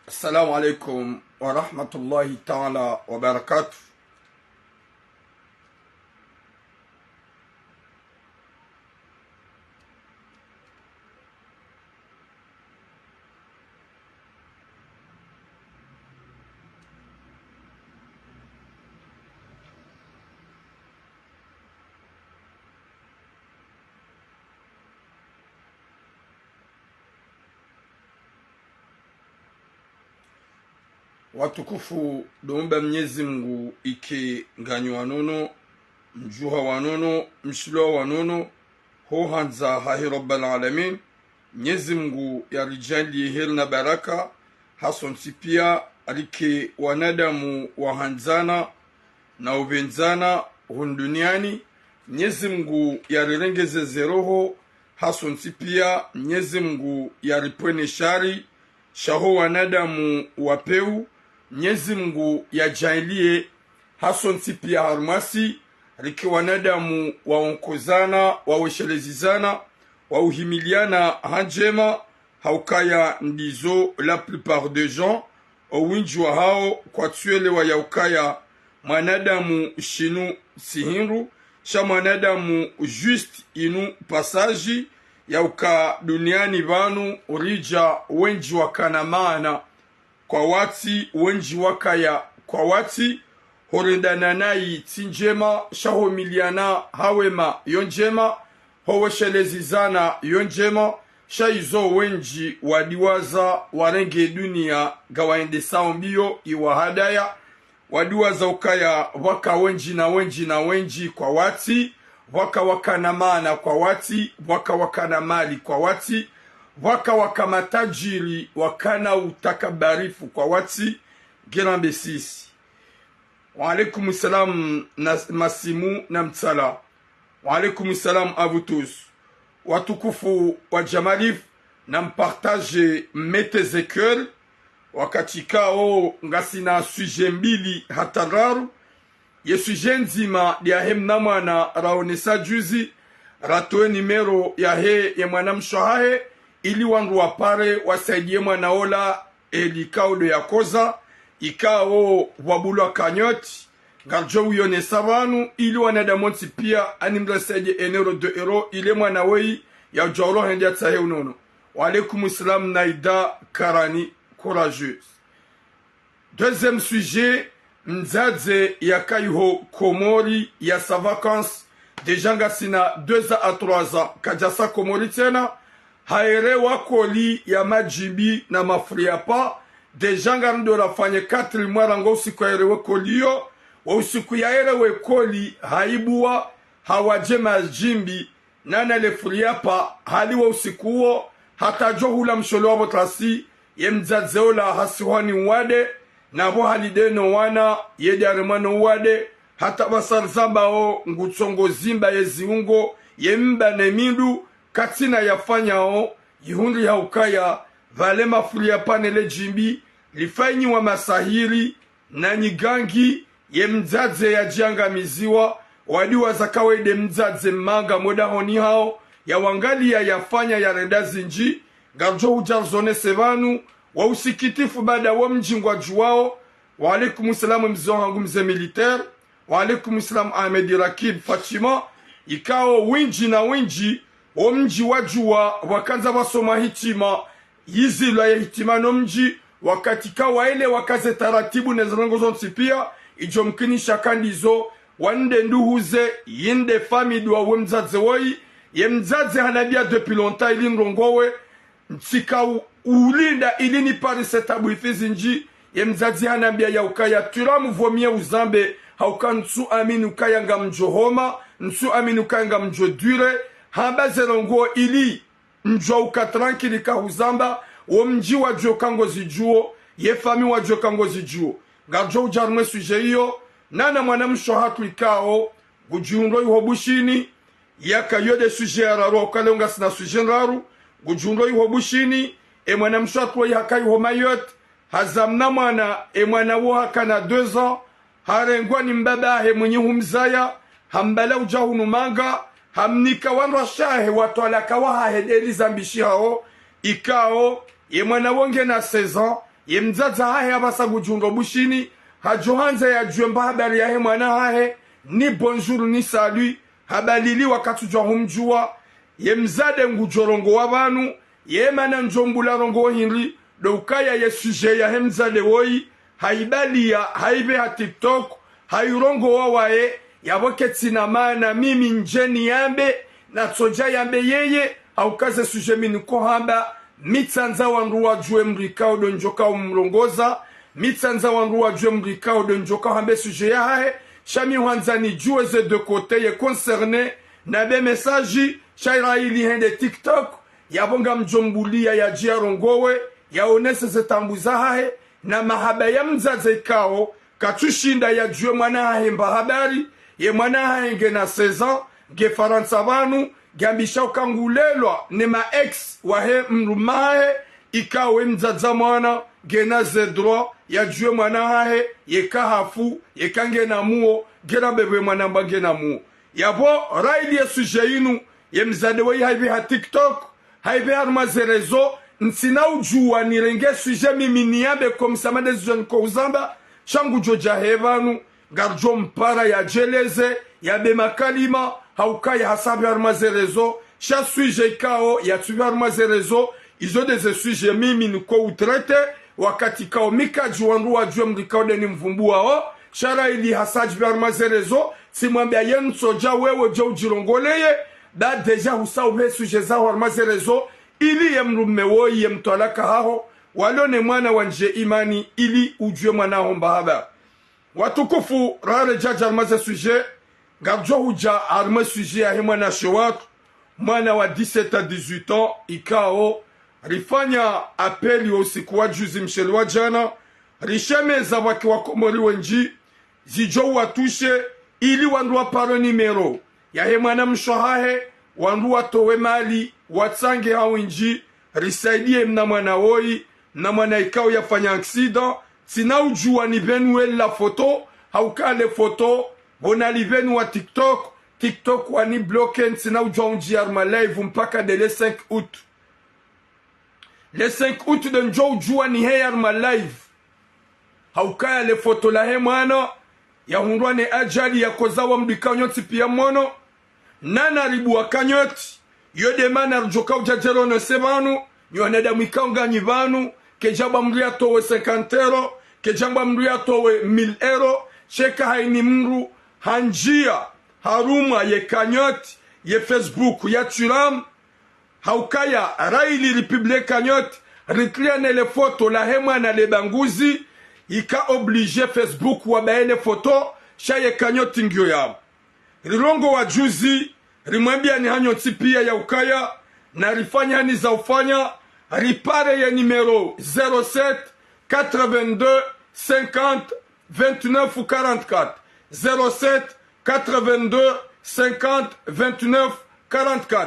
السلام عليكم ورحمة الله تعالى وبركاته. Watukufu domba Mwenyezi Mungu ike nganyo wanono mjuha wanono mshilo wanono ho hanza hahi rabbal alamin. Mwenyezi Mungu yarijali heri na baraka hasonsi pia alike wanadamu wahanzana na ubenzana hunduniani. Mwenyezi Mungu yarirengeze zeroho hasonsi pia Mwenyezi Mungu yaripwene shari shaho wanadamu wapeu. Mwenyezi Mungu yajailie hasonsi pia harmasi riki wanadamu waonkozana waweshelezizana wauhimiliana hanjema haukaya ndizo la plupart de gens owinjwa hao kwa tuele wa yaukaya mwanadamu shinu sihinru sha mwanadamu just inu pasaji yauka duniani vanu urija wenji wakana maana kwa wati wenji wakaya kwa wati horendana nayi tinjema shaho miliana hawema yonjema howeshelezizana yonjema shaizo wenji wadiwaza warenge dunia gawaende saombio iwahadaya wadiwaza ukaya waka wenji na wenji na wenji kwa wati waka wakana maana kwa wati waka wakana mali kwa wati waka wakamatajiri wakana utakabarifu kwa wati gerambe sisi. Wa alaikum salam na masimu na mtsala. Wa alaikum salam à vous tous. Watukufu wa jamalif na mpartage Metezekel wakatika o ngasina suje mbili hatararu ye suje nzima ya hemna mwana raonesa juzi ratoe nimero ya he ya mwana mshohahe ili wandu wapare wasaidie mwanaola elikaudo ya koza ikao wabulwa kanyoti garjo uyonesa vanu ili wanadamonti pia animresaidie enero de euro ile mwanawei ya joro hendia tsahe unono. Wa alaikum salam naida karani courageuse. Deuxième sujet, mzadze ya kaiho komori ya sa vacances deja ngasina 2 à 3 ans kajasa komori tena haere wakoli ya majibi na mafriapa deja ngando rafanye 4 mois rango usiku haere wakoliyo wa usiku ya haere wakoli haibua hawaje majimbi nana le friapa hali wa usiku huo hata jo hula msholo wa botrasi ye mzadzeola hasiwani wade na bo halide no wana yede aremano wade hata basar zambao ngutsongo zimba ye ziungo ye mba ne mindu katina yafanyao yihundi ya ukaya vale mafulia panele jimbi lifanyi wa masahiri na nyigangi ye mzadze ya jianga miziwa wadiwa za kawede mzadze manga moda honi hao ya wangali ya yafanya ya renda zinji garjo ujarzone sevanu wa usikitifu bada wa mjingwa juwao. Wa alaikum salam mzonhangu mze militaire. Wa alaikum salam Ahmed Rakib Fatima ikao winji na winji wa mji wajua wakaza wasoma hitima hizi la ya hitima no mji wakatika waele wakaze taratibu nezirongo zonsi pia ijo mkinisha kandizo wande nduhuze yinde famidi wa wemzadze woi ye mzadze hanabia depuis longtemps ili nrongowe mtsika ulinda ili ni pari setabu ifizi nji ye mzadze hanabia ya ukaya turamu vomia uzambe hauka nsu aminu kaya nga mjohoma nsu aminu kaya nga mjodure hamba zerongo ili mjwa uka tranquili ka uzamba o mji wa jokango zijuo ye fami wa jokango zijuo garjo ujarme suje hiyo nana mwana mshohatu ikao gujundo yuhobushini yaka yode suje araro kalonga sina suje raru gujundo yuhobushini e mwana mshohatu yaka yuhomayot hazamna mwana e mwana wo hakana 2 ans harengwa ni mbaba he mwenye humzaya hambala ujahunu manga hamnika wanwa shahe watu alaka waha hedeli zambishi hao ikao ye mwana wonge na 16 ans ye mzaza hahe abasa gujunga bushini hajohanza ya juemba habari yahe mwana hahe ni bonjour ni salut habalili wakati jwa humjua ye mzade ngujorongo wabanu ye mana njombula rongo hinri doukaya ye suje ya hemzade woi haibali ya haibe ha TikTok hairongo wawaye yaboke tinamana mimi njeni yambe na tsoja yambe yeye au kaze suje miniko hamba mitsanza wanruwa jue mrikao donjoka umrongoza mitsanza wanruwa jue mrikao donjoka hambe suje ya hae shami wanzani jue ze de kote ye concerne na be message shaira ili hende TikTok yabonga mjombulia ya jia rongowe ya onese ze tambuza hae na mahaba ya mzaze kao katushinda ya jue mwana hae mba habari ye mwana hae nge na 16 ans ge faransa vanu gambisha ukangulelwa ni ma ex wahe mrumahe ikawe mzaza mwana gena ze droit ya jue mwana hae ye kahafu ye kange na muo gena bebe mwana mba gena muo yabo raili ya suje inu ye mzade wei haibi ha TikTok haibi harma ze rezo nsina ujua nirenge suje mimi niyabe komisamade zujani kwa uzamba changu joja hevanu garjo mpara ya jeleze ya be makalima haukaya hasabi harmaze rezo sha suje kao ya tubi harmaze rezo izo deze suje mimi niko utrete wakati kao mika juwandu wa juwe mrikao deni mvumbu wao shara ili hasaji harmaze rezo simwambia yenu soja wewe jo ujirongoleye da deja husa ube suje zao harmaze rezo ili ye mrumewo ye mtolaka haho walone mwana wanje imani ili ujue mwana homba haba watukufu rare jaja harmaze suje garjo huja arme suje ya mwana shewatu mwana wa 17 a 18 ans ikao rifanya apeli usiku wa juzi msheli wa jana rishemeza waki wakomori wenji zijo watushe ili wandu wa paro nimero ya mwana mshohahe wandu watowe mali watsange hawinji risaidie mna mwana woi na mwana ikao yafanya accident tina ujua ni benuwe la foto haukale foto bonali benu wa TikTok wani bloke tina ujua unji arma live mpaka de le 5 août le 5 août de njo ujua ni he arma live haukaya le foto la he mwana ya hundwa ne ajali ya kozawa mbika nyoti pia mono nana ribu wa kanyoti yode mana rjoka ujajero no sebanu nyoneda mwikaunga nyivanu kejaba mria towe 50 euro kejaba mria towe 1000 euro sheka haini mru hanjia haruma ye kanyoti ye Facebook ya turam haukaya raili ripublie kanyoti rikliane le foto la hema na le banguzi ika oblige Facebook wabaene foto shaye kanyoti ngyo yabo rilongo wa juzi rimwambia ni hanyo tipia ya ukaya na rifanya ni za ufanya ripare ya numero 07 82 50 29 44 07 82 50 29 44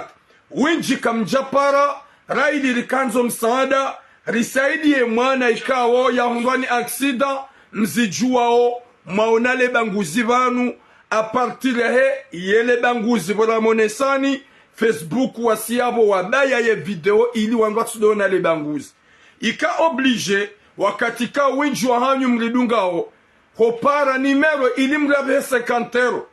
winji kamjapara raidi rikanzo msaada risaidie mwana ikao ya hundwani aksida mzijuao maonale banguzi vanu a partir he yele banguzi vola monesani Facebook wasiabo wabaya ye video ili wangwa tudona le banguzi ika oblige wakati ka winji wa hanyu mridungao hopara nimero ili mriabe 50 euro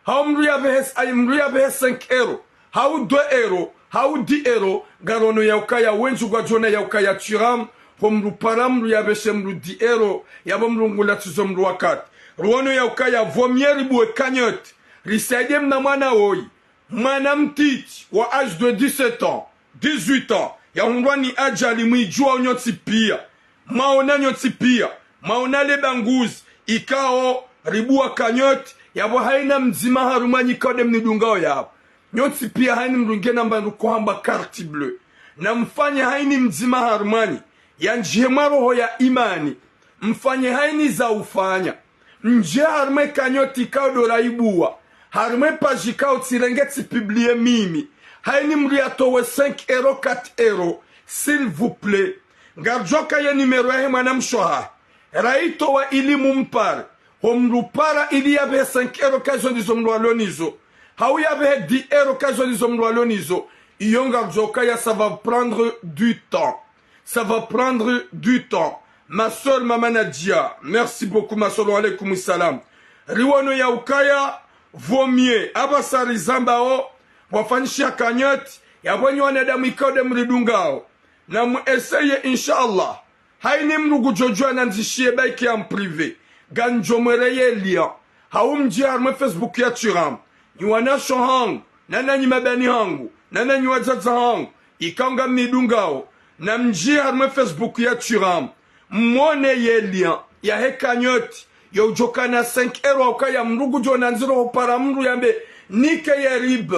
hau mriabe 5 euro hau 2 euro hau 10 euro garono ya ukaya wenju kwa jona ya ukaya turam homru param mriabe shemru 10 euro yabo mrungula tuzomru wakati ruono ya ukaya vomieri buwe kanyot risaidie mna mwana woi mwana mtiti wa age de 17 ans 18 ans ya hundwani ajali mwijua unyoti pia maona nyoti pia maona le banguzi ikao ribuwa kanyot yabo haina mzima harumanyi kode mnidungao yabo nyoti pia haini mrunge namba nukuhamba karti bleu na mfanye haini mzima harumanyi ya njihema roho ya imani mfanye haini za ufanya nje harme kanyoti kao doraibuwa harme paji kao tirengeti publie mimi haini mria towe 5 euro 4 euro s'il vous plaît ngarjoka ya numero ya mwana mshoha raito wa ili mumpare homrupara ili yabe 5 euro kazo nizo mrualonizo hau yabe 10 euro kazo nizo mrualonizo iyo ngarjoka ya ça va prendre du temps ma soeur Mama Nadia, merci beaucoup ma soeur, alaikum salam. Riwono ya ukaya, vaut mieux. Abasari zambao, wafanyisha kanyot, ya wanyo wanadamu ikode mridungao. Na mueseye inshallah. Haini mrugu jojua nanzishie baiki ya mprive. Ganjo mwereye liya. Haumji harme Facebook ya chiram. Nywana shohang, nana nyimabani hangu, nana nywazaza hangu. Ikanga mridungao. Na mji harme Facebook ya chiram. Mwone ye liya. Ya hekanyoti. Ya ujoka na 5 euro wakaya mrugu jona nziro upara mru yambe. Nike ye rib.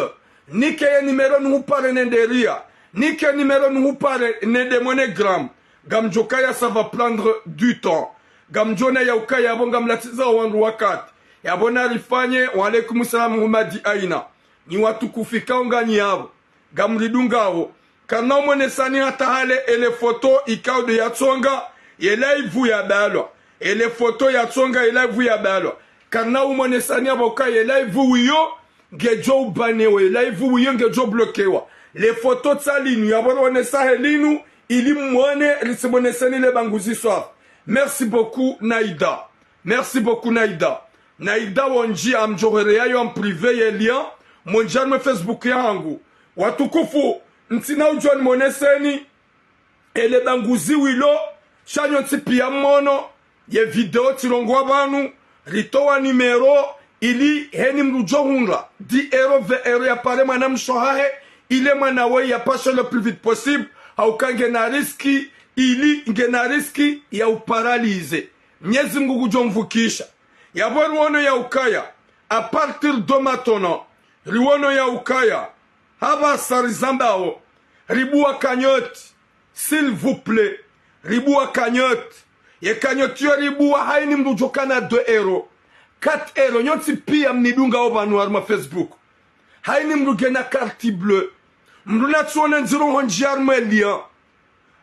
Nike ye nimero nuhupare nenderia. Nike nimero nuhupare nende monogram. Gamjokaya ça va prendre du temps. Gamjona ya ukaya abon gamlatiza wandu wakati. Ya bona rifanye wa alaikum salam humadi aina. Ni watu kufika ungani yao. Gamridungao. Kana mwene sani hata hale ele foto ikao de yatsonga. Elaivu ya balwa. Ele foto yatsonga elaivu ya balwa. Kana mwene sani aboka elaivu wiyo. Gejo ubanewe. Elaivu wiyo gejo blokewa. Les photos de Salinu, yabonne Sahelinu, il mwone lisebonne seni le banguzi soir. Merci beaucoup Naïda. Merci beaucoup Naïda. Naïda wanji amjorere yayo en privé yelia, monjan me Facebook yangu. Watukufu, ntina ujon mwone seni, ele banguzi wilo, chanyo tipia mono, ye video tilongwa banu, ritoa numero, ili heni mrujo hunra, 10 euro, 20 euro ya pare manam shohahe, il est manawe ya pasha le plus vite possible hauka ngena riski ili ngena riski ya uparalize Mwenyezi Mungu kujomvukisha ya ruono ya ukaya a partir de maintenant ruono ya ukaya haba sarizambao ribua kanyot s'il vous plaît ribua kanyot ye kanyot yo ribua haini mrujokana 2 euro 4 euro nyoti pia mnidunga obanu arma Facebook haini mrugena carte bleue mruna tuone nziro honjiar melia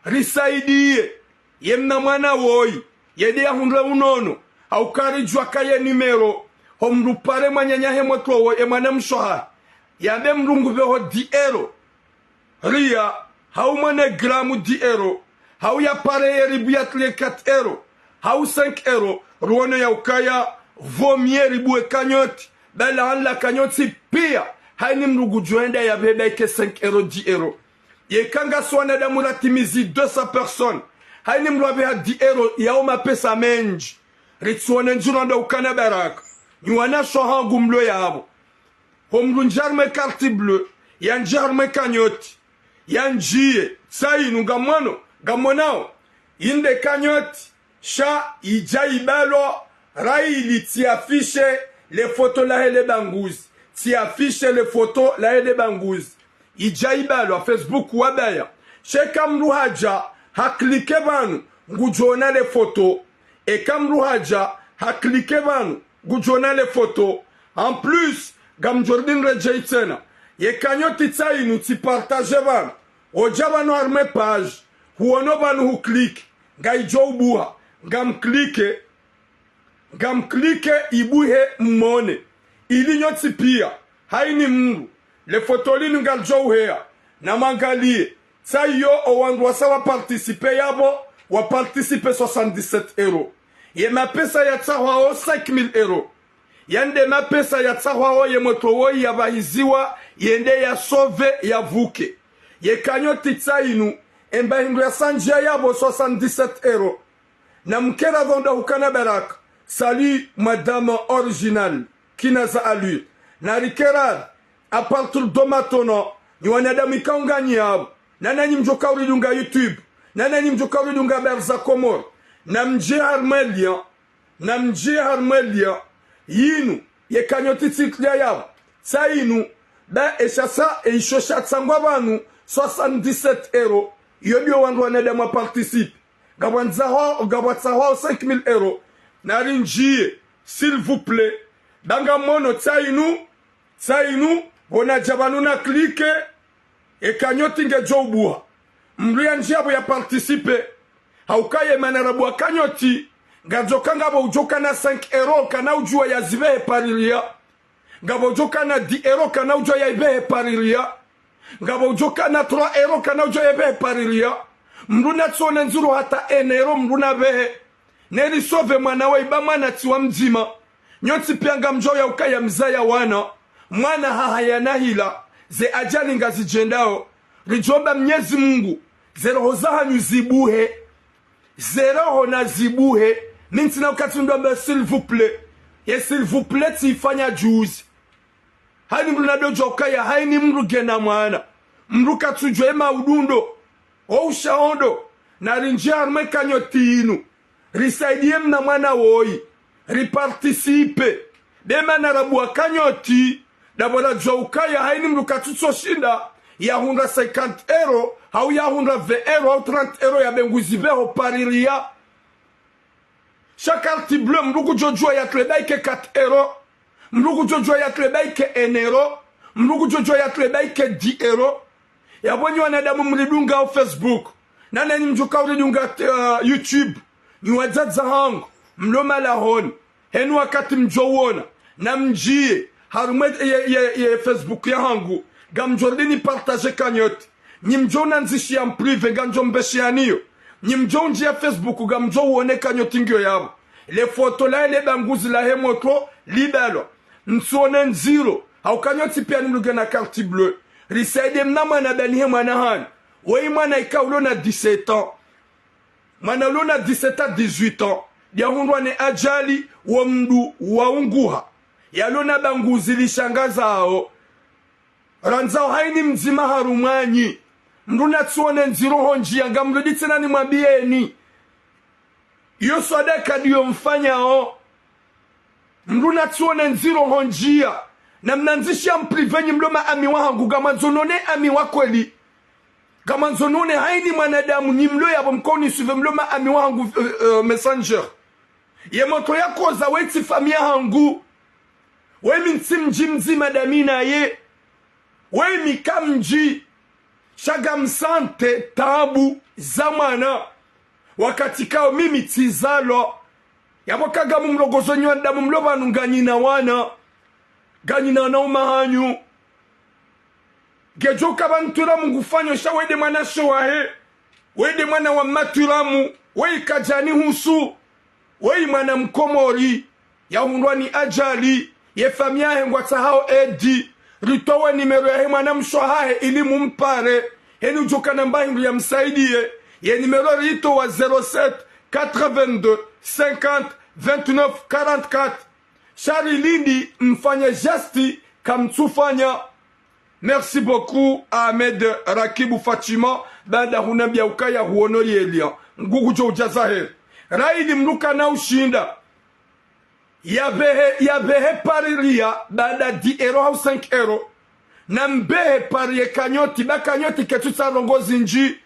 risaidie yemna mwana woi yede hundra unono au kari jwa kaye numero homru pare manyanya hemotlo wo emana mshoha yambe mrungu beho 10 euro ria hau mane gramu 10 euro hau ya pare yeribu ya 4 euro hau 5 euro ruone ya ukaya vomier ribu e kanyoti bela anla kanyoti pia haini mrugu juende ya bebe ke 5 euro 10 euro ye kanga swane da muratimizi 200 personnes haini mruabe ha 10 euro ya uma pesa menji ritsuone njuranda ukana barak nywana shohangu mlo ya abo homru njarme carte bleue ya njarme kanyoti ya njie sainu gamonao inde kanyoti sha ijaibalo raili ti affiche les photos la hele banguzi ti affiche les photos la hele banguzi ijaibalo Facebook wabaya shekamru haja haklike banu ngujona les photos et kamru haja haklike banu ngujona les photos en plus gam Jordan rejaitena ye kanyoti tsainu ti partage banu ojaba no arme page huono banu hu click gaijo buha gam clique ibuhe mmone ili nyoti pia haini mngu le fotolini ngaljo hea na mangalie sayo owandu wasawa participe yabo wa participe 77 euro ye mapesa ya tsahwao 5000 euro yande mapesa ya tsahwao ye motowo ya bahiziwa yende ya sove ya vuke ye kanyoti tsainu emba hindu ya sanja yabo 77 euro na mkera vonda hukana baraka. Salut madame originale kinaza alu na rikerar a partir de maintenant ni wanadamu ikaungani yabo nana ni mjoka uridunga YouTube nana ni mjoka uridunga berza komor na mje harmelia yinu ye kanyoti titlia yabo sainu da eshasa e ishosha tsangwa banu 77 euro yobyo wandu wanadamu participe gabwanzaho 5000 euro narinjie s'il vous plaît danga mono tsainu bona jabanu na clique e kanyoti ngejo buha mria njabo ya participer haukaye manarabu kanyoti ngajoka ngabo ujoka na 5 euro kana ujua ya zibe pariria ngabo ujoka na 10 euro kana ujua ya ibe pariria ngabo ujoka na 3 euro kana ujua ya ibe pariria mruna tsone nzuru hata enero mruna behe neri sove mwana wa ibama na tiwa mzima nyoti pianga mjo ya ukaya mzaya wana mwana hahayana hila ze ajali ngazi jendao rijomba Mwenyezi Mungu zeroho zahanyu zibuhe zeroho na zibuhe mintina wakati ndomba s'il vous plaît ye s'il vous plaît tifanya juzi hani mruna dojo ukaya haini mru gena mwana mru katujwe ema udundo o ushaondo na rinjia arme kanyotinu risaidie mna mwana woi riparticipe dema na rabu kanyoti dabora jokaya haini mlukatutso shinda ya 150 euro au ya 120 euro au 30 euro ya benguzi vero pariria chaque carte bleue mluku jojo ya tlebaike 4 euro mluku jojo ya tlebaike 1 euro mluku jojo ya tlebaike 10 euro ya bonyi wanadamu mlidunga au Facebook nana ni mjuka ulidunga YouTube ni wadzadza hangu mloma la honi henu wakati mjowona na mjie harumwe ye Facebook ya hangu gamjordini partage kanyoti ni mjona nzishi ya mprive ganjo mbeshianiyo ni mjonji ya Facebook gamjowone kanyoti ngyo yabo le foto la ele banguzi la hemoto libelo msuone nziro au kanyoti pia nimluge na carte bleue risaide mnama na banihe mwana hani wei mwana ikaulo na 17 ans mwana ulo na 17 ans 18 ans ya hundwa ne ajali wa mdu wa unguha ya lona banguzi lishangaza hao ranzao haini mzima harumwanyi mruna tsuone nziro honji ya ngamrudi tena ni mwambieni iyo sadaka diyo mfanya hao mruna tsuone nziro honjia na mnanzisha mprivenyi mloma ami wahangu gamanzonone ami wakweli gamanzonone haini mwanadamu ni mlo yabo mkoni suve mloma ami wahangu messenger ye moto yako za weti famia hangu wemi ntimji mzima damina ye wemi kamji shaga msante tabu zamana wakati kao mimi tizalo yabo kaga mumlogozo nywanda mumloba nunganyina wana ganyina na umahanyu gejoka banturamu ngufanyo sha wede mwana showahe wede mwana wa maturamu wei kajani husu wei mwana mkomori ya hundwani ajali ye famia hengwa hao edi ritowe nimero ya mwana mshohahe ili mumpare henu joka namba hindu ya msaidie ye nimero rito wa 07 82 50 29 44 Shari Lindi mfanya gesti kamtufanya. Merci beaucoup Ahmed Rakibu Fatima bada hunambia ukaya huonori elia ngugu jo ujazahe raidi mluka na ushinda yabehe pariria bada 10 euro au 5 euro na mbehe parie kanyoti bakanyoti ketusa rongozi nji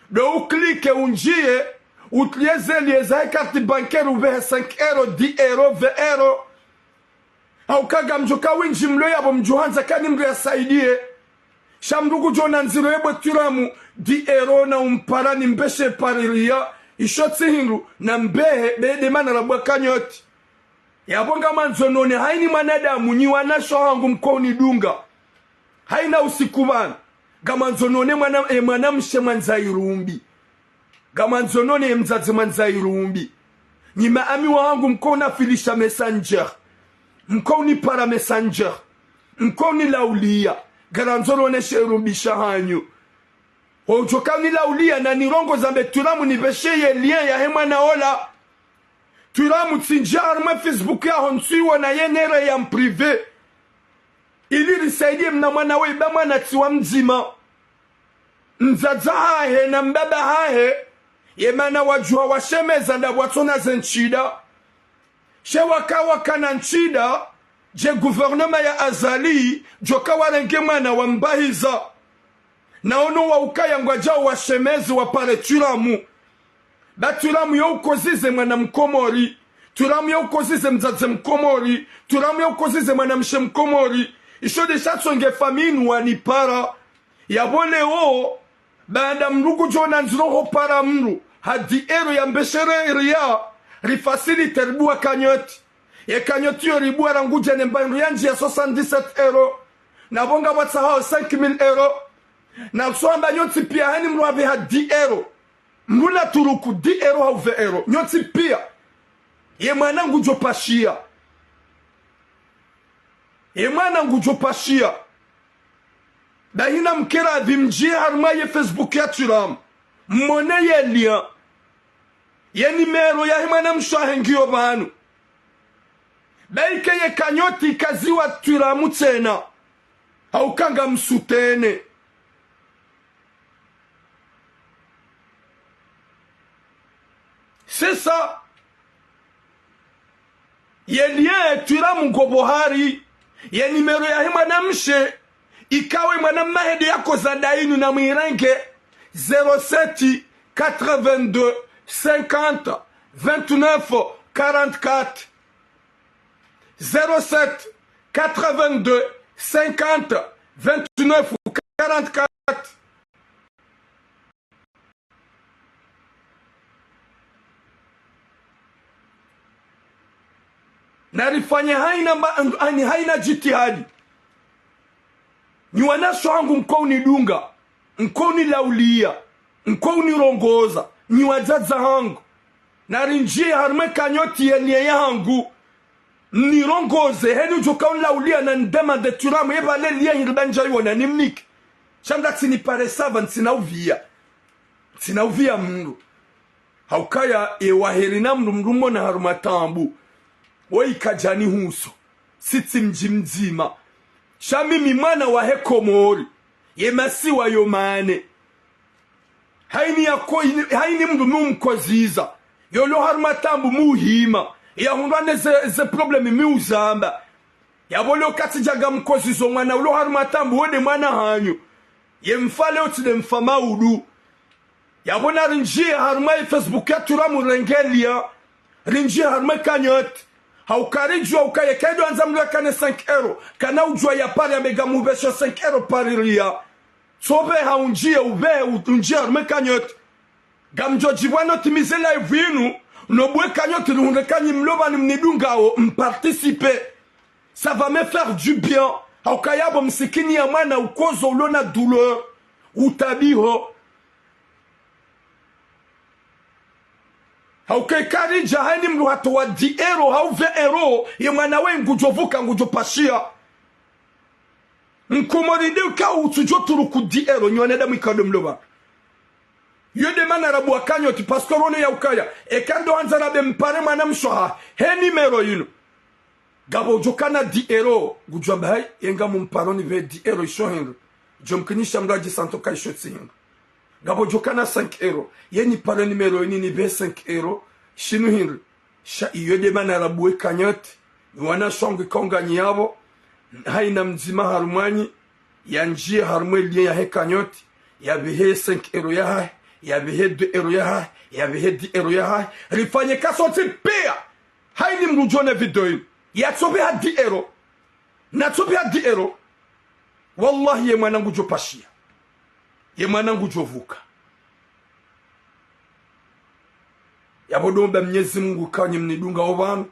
do uklike unjie utlieze lieza carte bancaire ubehe 5 euro 10 euro 20 euro au kaga mjoka winji mlo yabo mjuhanza kani mlo ya saidie shamdugu jona nziro yebo turamu 10 euro na umparani mbeshe pariria ishotsi hindu na mbehe bede mana rabwa kanyoti yabonga manzonone haini mwanadamu ni wanasho hangu mkoni dunga haina usikubana gamanzonone mwana mshe manzairumbi gamanzonone mzazi manzairumbi ni maami wangu mkona filisha messenger mkoni para messenger mkoni laulia garanzonone sherumbisha hanyu Ojokani laulia na nirongo zambe turamu nibesheye lien ya hema na ola turamu tsinjar ma Facebook ya honsiwa na yenere ya mprive ili risaidie mna mwana weba mwana tiwa mzima nzaza hahe na mbaba hahe yemana wajua washemeza nda watona zenchida she waka na nchida je guvernema ya azali joka warenge mwana wambahiza na ono wa ukaya ngwajao wa shemezi wa pare turamu ba turamu yo ukozize mwana mkomori turamu yo ukozize mzaze mkomori turamu yo ukozize mwana mshe mkomori isho de shatsonge faminu wanipara yabole o baada mrugu jona nziroho para mru hadi ero ya mbeshere ria rifasili teribua kanyoti ye kanyoti yo ribua ranguja nembanru yanji ya 77 euro na bonga watsa hao 5000 euro na swamba nyoti pia hani mruabe ha 10 euro Mruna turuku 10 euro au 20 euro. Nyoti pia. Ye mwana ngujo pashia. Ye mwana ngujo pashia. Bahina mkera vimjie harma ye Facebook ya turam. Mwone ye liya. Ye nimero ya himana mshahengio banu. Baike ye kanyoti kaziwa turamu tena. Haukanga msutene. C'est ça. Ye lien turamu gobohari. Ye nimero ya himana mshe. Ikawe mwana mahede yako za dainu na mwirenge 07 82 50 29 44 07 82 50 29 44. Narifanya haina jitihadi. Ni wanaso wangu mkouni dunga, mkouni laulia, mkouni rongoza, ni wajaza hangu. Narinjie harme kanyoti yenye yangu, ni rongoze, heni ujokauni laulia na ndema de turamu, yeba le liya hiribanja yuwana ni mniki. Shamda tini pare savan, tina uvia mndu. Haukaya wahirina mrumo na harumatambu. Woi kajani huso, siti mjimzima. Shamimi mwana wa hekomori. Yemasi wa yomane. Haini mdu mkoziza. Yolo harmatambu muhima. Ya hundwane ze problemi miuzamba. Ya bolo katijaga mkozizo mwana. Yolo harmatambu wode mwana hanyu. Yemfale otide mfama udu. Ya bona rinjie harmai Facebook ya turamu rengelia. Rinjie harmai kanyot. Haukari jua ukaye kaido anzamlu kane 5 euro. Kana ujua ya pari ya mega mubesho 5 euro pari ria. Sobe haunjie ube unjie arme kanyot. Gamjo jibwano timize live yinu. Nobwe kanyot nuhunde kanyi mloba ni mnidunga o mparticipe. Ça va me faire du bien. Haukayabo msikini ya mwana ukozo ulona douleur. Utabiho. Hauke karija haini mluhato wa 10 euro hau 20 euro ye mwana we ngujovuka ngujopashia. Nkumoride uka utujo turuku 10 euro nyoneda mwikado mloba. Yode mana rabu wakanyo ti pastorone ya ukaya. Ekando anzarabe mpare mwana mshoha. Heni mero yinu. Gabo ujokana 10 euro. Gujwamba hai yenga mumparoni ve 10 euro isho hindu. Jomkinisha mraji santo ka isho tsi hindu. Gabo jokana 5 euro. Yeni pare numero yini be 5 euro. Shinu hindu. Sha yode mana rabu we kanyoti. Wana shongi konga nyabo. Haina mzima harumani. Yanjie harumwe liye ya he kanyoti. Ya bihe 5 euro ya hai. Ya bihe 2 euro ya hai. Ya bihe 10 euro ya hai. Rifanye kasoti pia. Haini mrujone video yini. Ya tsobe ha 10 euro. Na tsobe ha 10 euro. Wallahi ye mwanangu jopashia. Ye mwanangu jovuka. Ya bodomba mnyezi mungu kanye mnidunga ovanu.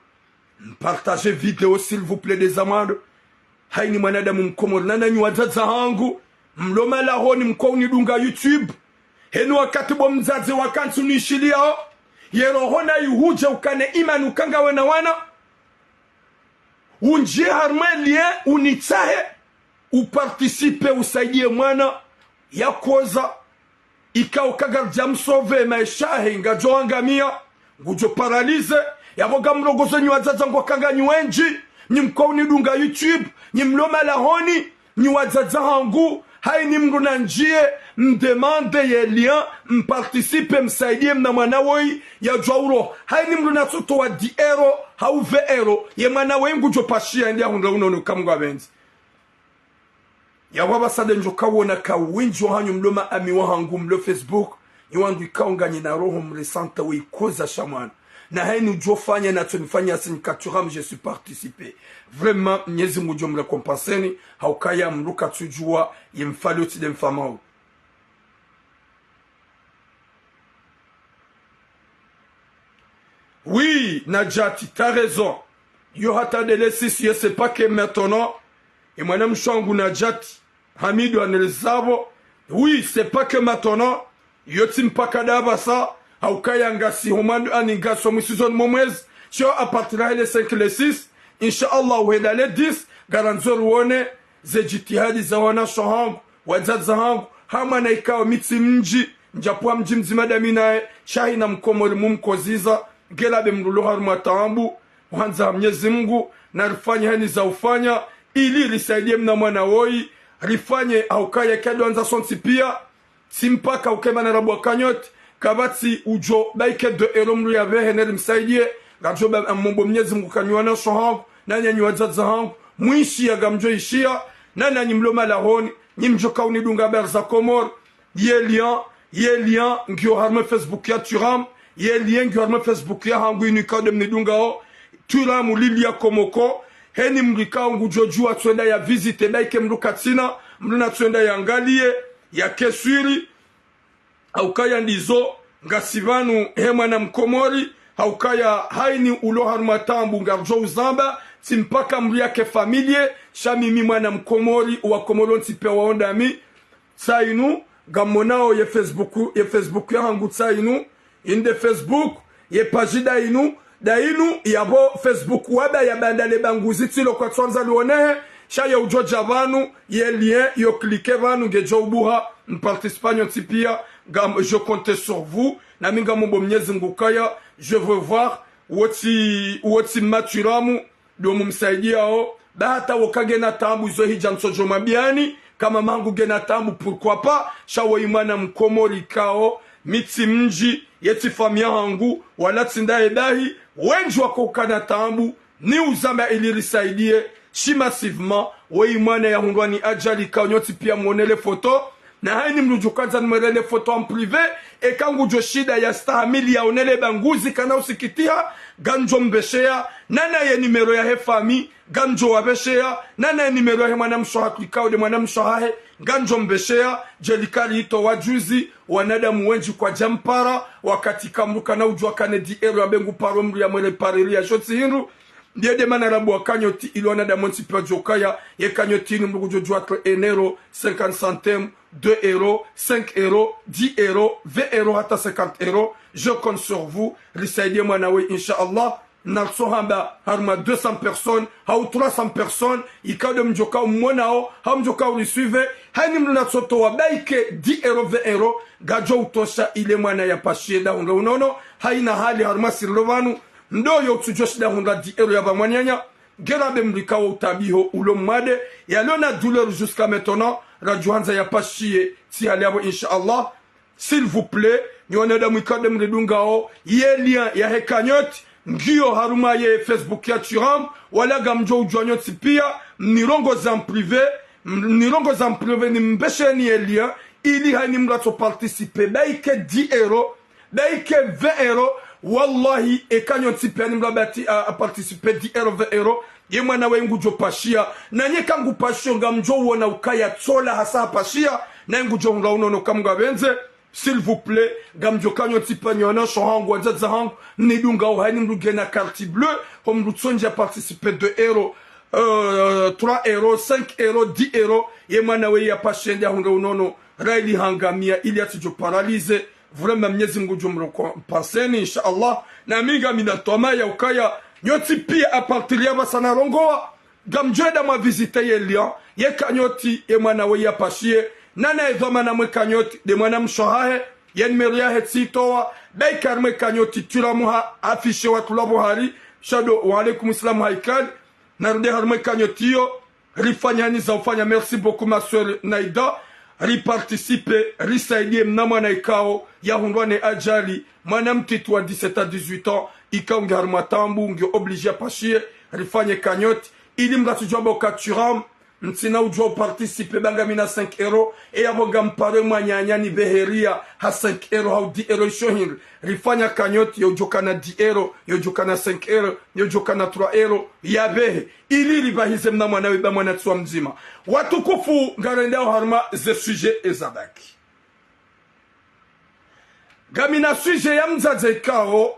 Mpartage video s'il vous plaît des amades. Haini mwanadamu mkomori. Nana nyuwazaza hangu. Mloma la honi mko unidunga YouTube. Henu wakati bo mzazi wakansu nishilia. Yero hona yuhuje ukane imanu kanga wana. Unjie harmelie unitahe. Uparticipe usaidie mwana. Ya koza. Ika ukagarja msove maishahe nga joangamia. Ngujo paralize. Ya boga mrogozo nyuwazaza ngwakanga nyuenji. Nyimko unidunga YouTube. Nyimloma la honi. Nyuwazaza hangu. Haini mruna njie, mdemande ye lien, mparticipe, msaidie mna mwanawoi ya jwauro. Haini mruna soto wa 10 euro, hau 20 euro, ye mwanawoi ngujo pashia india hundra unono kamgwa benzi. Ya waba sade njoka wona ka winjo hanyu mloma amiwa hangu mlo Facebook, yuandu ikaunga nina roho mresanta wei koza shamwana. Na haini ujofanya na tonifanya asinikaturam, je suis participé. Vraiment, nyezi mujom mrekompenseni, haukaya mruka tujua, yemfaloti de mfamao. Oui, Nadjati, t'as raison. Yo hata de l'esis, je sais pas que maintenant, et moi n'aime changu Nadjati, Hamidou Anelzabo, oui, c'est pas que maintenant, yoti mpaka dabasa haukaya ngasi homandu ani ngaso mwisizon momwezi sio apartira ile 5 le 6 inshallah wenda le 10 garanzor wone ze jitihadi za wana shohangu wazaza hangu hama na ikawa mitsi mji njapua mji mzima daminae shahi na mkomori mumkoziza gela be mrulo haruma taambu wanza Mwenyezi Mungu na rifanye hani za ufanya ili risaidie mna mwana woi rifanye haukaya kado anza sonsi pia simpaka ukema na rabu wakanyoti kabati ujo baike de eromru ya vehe neri msaidie gajo ba mambo Mwenyezi Mungu kanywana shohangu na nyanyi wazaza hangu muishi ya gamjo ishia na nanyi mloma lahoni nyimjo kauni dunga berza komor ye lien ngio harme Facebook ya turam ye lien ngio harme Facebook ya hangu inika dem ni dunga o turam lilia komoko heni mrika ngu jojua tuenda ya visite baike mruka tina mruna tuenda ya angalie ya kesuri haukaya ndizo ngasivanu hema na mkomori haukaya haini ulo harumatambu ngarjo uzamba simpaka mriake familie shamimi mwana mkomori wa komoro ntipe waonda mi sainu gamonao ye Facebook ya hangu sainu inde Facebook ye pagida inu dainu yabo Facebook waba ya bandale banguzi tilo kwa twanza luonehe shaya ujoja vanu ye lien yo klike vanu gejo ubuha mparticipant tipia je compte sur vous na minga mombo Mwenyezi Mungu kaya je veux voir woti maturamu do mumsaidia o bata wakage na tambu zo hija msojo mabiani kama mangu gena tambu pourquoi pas shawo imana mkomori kao miti mji yeti famia hangu wala tsinda edahi wenji wako kana tambu ni uzamba ili risaidie shi massivement we imana ya hundwani ajali kao nyoti pia mwonele foto na haini mrujukaza numerele foto en privé e kangu joshida ya stahamili ya onele banguzi kana usikitia ganjo mbeshea nana ye numero ya he fami ganjo wabeshea nana ye numero ya he mwana mshoha klikao de mwana mshoha he ganjo mbeshea jelikari ito wajuzi wanadamu wenji kwa jampara wakati kamruka na ujua kane di ero ya bengu paro mru ya mwele parili ya shoti hinru ndiye de manarabu wa kanyoti ilo wanadamu nti pia jokaya ye kanyoti ni mrugu jojua 1 euro 50 centimes 2 euros, 5 euros, 10 euros, 20 euros, hata 50 euros. Je compte sur vous. Risaidie mwanawe, Inch'Allah. Narsohamba, harma 200 personnes, hau 300 personnes. Ika de mjoka mwanao, hau mjoka urisuive. Hani mluna soto wa baike 10 euros, 20 euros. Gajo utosha ile mwana ya pashieda hunga unono. Haina hali harma sirlovanu. Ndo yo tujoshida hunga 10 euros ya vamwanyanya. Gerabe mlika wa utabiho ulo mwade. Yalona douleur jusqu'à maintenant. Rajuanza ya pashie si haliabo inshallah s'il vous plaît nyone da mwikade mridungao ye lien ya hekanyot ngio haruma ye Facebook ya turam wala gamjo ujwanyot pia nirongo za privé ni mbesheni ye lien ili hani mrato participer baike 10 euros baike 20 euros wallahi ekanyot pia ni mrabati a participer 10 euros 20 euros ye mwana wengu jo pashia na nye kangu pashio ngamjo uona ukaya tsola hasa pashia na yengu jo nga unono kamunga benze s'il vous plaît gamjo kanyo tipanyona shohangu wazaza hangu nidunga uhani mrugena carte bleue comme lutsonja participer 2 euros 3 euros 5 euros 10 euros ye mwana we ya pashia hunga unono raili hangamia ili atijo paralize vraiment Mwenyezi Mungu jo mroko paseni inshallah na minga minatoma ya ukaya nyoti pia apartilia basana rongoa gamjeda ma visite ye lion ye kanyoti ye mwana we ya pashie nana ezoma na mwe kanyoti de mwana mshohahe ye numero ya hetsitoa baikar mwe kanyoti tulamuha afishe watu labo hari shado wa alaikum salam haikal narude har mwe kanyoti yo rifanyani za ufanya merci beaucoup ma soeur Naida riparticipe risaidie mnamwana ikao ya hundwane ajali mwana mtitu wa 17 à 18 ans ikaunga harmatambu nge obligé pashie rifanye kanyoti ili mratu jobo katuram ntina ujwa participe banga mina 5 euros e yaboga mpare mwanyanya ni beheria ha 5 euros ha 10 euros shohin rifanya kanyoti yojoka na 10 euros yojoka na 5 euros yojoka na 3 euros ya behe ili ribahize mna mwana we ba mwana tsuwa mzima watukufu ngarendao harma ze sujet ezabaki gamina sujet ya mzaze kao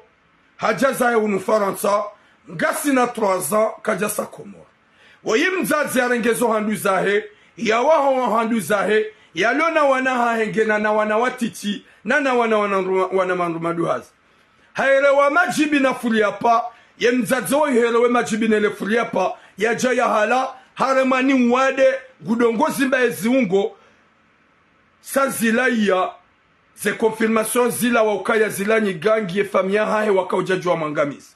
hajaza ya unufaransa ngasi na 3 ans kajasa komoro wayi mzazi arengezo handu zahe ya waho handu zahe yalona wana hahengena na wana watiti na wana mandumadu hazi haelewa majibi na furiapa ye mzadzo helewe majibi na le furiapa ya jaya hala haremani mwade gudongozi mba ziungo sa zilaya ze confirmation zila wa ukaya zila ni gangi ye famia hahe wakaujajua mangamizi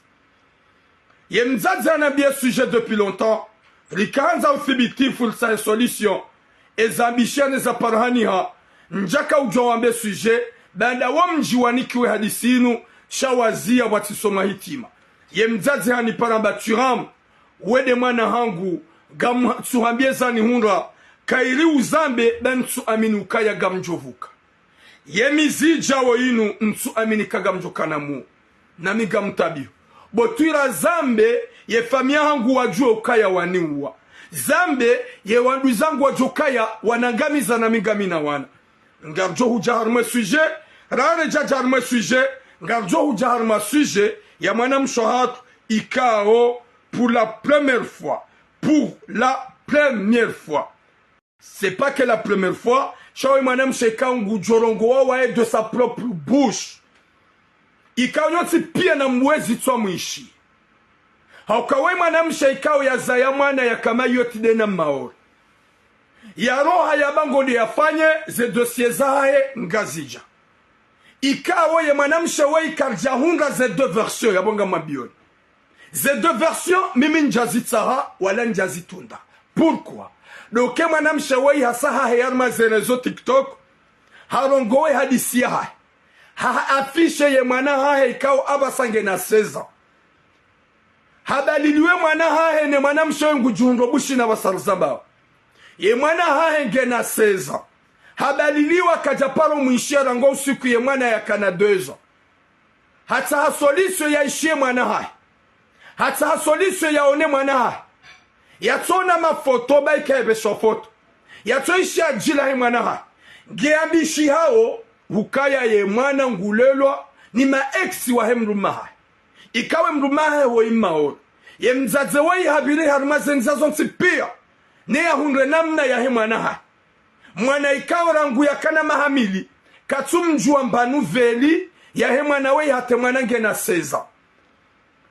ye mzadzo na bien sujet depuis longtemps rikanza uthibitifu sa solution ezambishane za parhaniha njaka ujawambe sujet banda wa mjiwanikiwe hadisinu shawazia watisoma hitima ye mzazi hani paramba turam wede mwana hangu gam suhambie zani hunra kairi uzambe bentu aminu kaya gamjovuka ye mizija wo inu ntu amini kagamjokana mu nami gamtabihu botuira zambe ye famia hangu wajua ukaya waniwa zambe ye wandu zangu wajokaya wanangamiza na migamina wana ngarjo hujaharma sujet rare jajarma sujet ngarjo hujaharma sujet ya mwana mshohat ikao pour la première fois c'est pas que la première fois shawe mwana msheka ngujorongo wa de sa propre bouche ikao nyoti pia na mwezi twa mwishi haukawe mwana msheka ya zaya mwana ya kama yoti dena maori ya roha ya bango de yafanye ze dossier zae ngazija ikawo ye mwanamshe we ikarjahunga ze deux versions ya bonga mabioni ze deux versions mimi njazitsaha wala njazitunda pourquoi donc mwanamshe we hasaha hayarma ze rezo TikTok harongowe hadisia ha afishe ye mwana hahe ikawo abasange na 16 ans hadaliliwe mwana hahe ne mwanamshe ngujundo bushi na basarzamba ye mwana hahe ngena 16 ans habaliliwa kajaparo mwishia ngo usiku ye mwana ya kana 2 ans hata hasolisho ya ishie mwana hai hata hasolisho ya one mwana hai yatona mafoto baika ebesho foto yatoisha jila he mwana hai geambishi hao hukaya ye mwana ngulelwa ni ma ex wa hemruma hai ikawe mruma hai ho imaoro ye mzaze wai habiri harmazen zazo nsipia ne ya hunre namna ya he mwana hai mwana ikawa rangu ya kana mahamili katumjua mbanu veli ya he mwana we hate mwana ngena 16 ans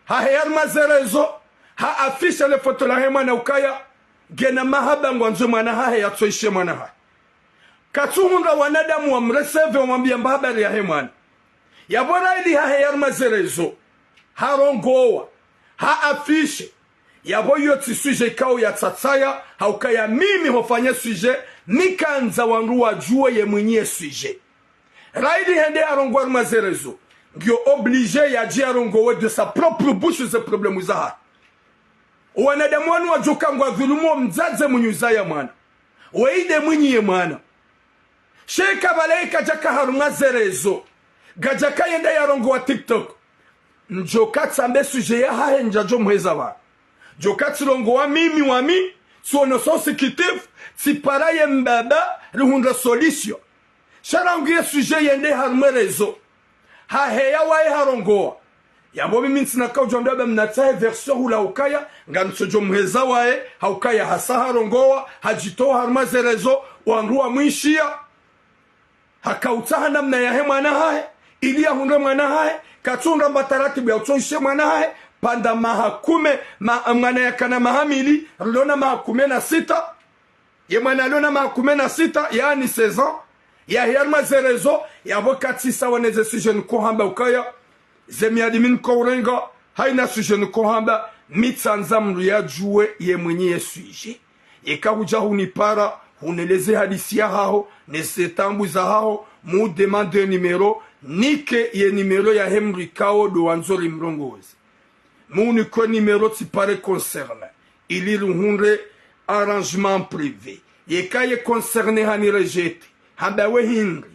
ha heyar mazerezo ha afisha le foto la he mwana ukaya gena mahaba ngwanzo mwana ha ya toishe mwana ha katumunda wanadamu wa mreseve wa mwambia habari ya he mwana ya bora ili ha heyar mazerezo ha rongowa ha afishe yabo yoti sujet kao ya tsatsaya haukaya mimi hofanya sujet nikanza wangu wajue ye mwenye sujet raidi hende arongwa mazerezo ngio obligé ya ji arongowe de sa propre bouche ze problème za wanadamu wanu wajoka ngwa dhulumu mzaze mnyuza ya mwana weide mwenye mwana sheka balaika jaka harunga zerezo gajaka yenda yarongowa TikTok njoka tsambe sujet ya hahe njajo mweza wa jokati longo wa mimi wami suono sensitif si paraye mbaba ruhunda solution sharangiye sujet yende harmerezo ha heya wa harongo yabo mimi ntsina ka ujonda ba mnatsa version hula ukaya ngansojo mheza wae haukaya hasa harongoa hajito harmazerezo wanruwa mwishia hakautaha namna ya he mwana hae ili ya hunde mwana hae katunga mbataratibu ya utoishe mwana hae panda mahakume mwana ya kana mahamili lona mahakume na 6 ye mwana lona mahakume na 6 yani 16 ans ya herma zerezo ya bokati sawa neze sujet ko hamba ukaya zemi admin ko renga haina sujet ko hamba mitsanza mru ya juwe ye mwenye sujet ekahuja hunipara huneleze hadisia hao nesetambu za hao mu demande numero nike ye numero ya hemri kao do wanzori mrongozi Mon numéro ti pare concerne. Il y a arrangement privé. Et quand il est concerné, il est rejeté. Hambawe hingri.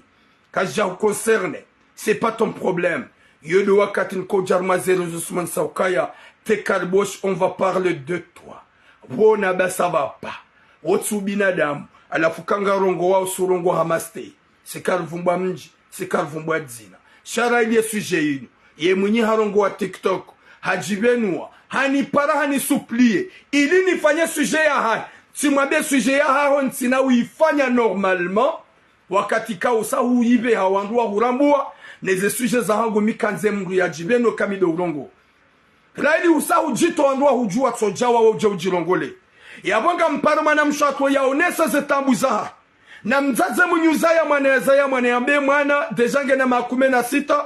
Quand il est concerné, c'est pas ton problème. Je dois katin kojarma zero jusman saukaya. Te karbosh, on va parler de toi. Wona ba ça va pas. Otsubina dam. Ala fukanga rongo wa usurongo hamaste. C'est karvumba mji. C'est karvumba dzina. Shara ili sujet inu. Ye mwenye harongo wa TikTok. Hajibenua, hani para hani suplie, ili nifanye sujet ya hai, si mwabie sujet ya hai, ntina uifanya normalement, wakati kao sa huibe hawandua hurambua neze suje za hangu mikanze mru ya jibeno kamido urongo raili usa ujito wandua hujua tsojawa wa uja ujirongole yabonga mparma na mshatwa yaonesa zetambu zaha na mzaze mnyuza ya mwane ambe mwana dejange na 16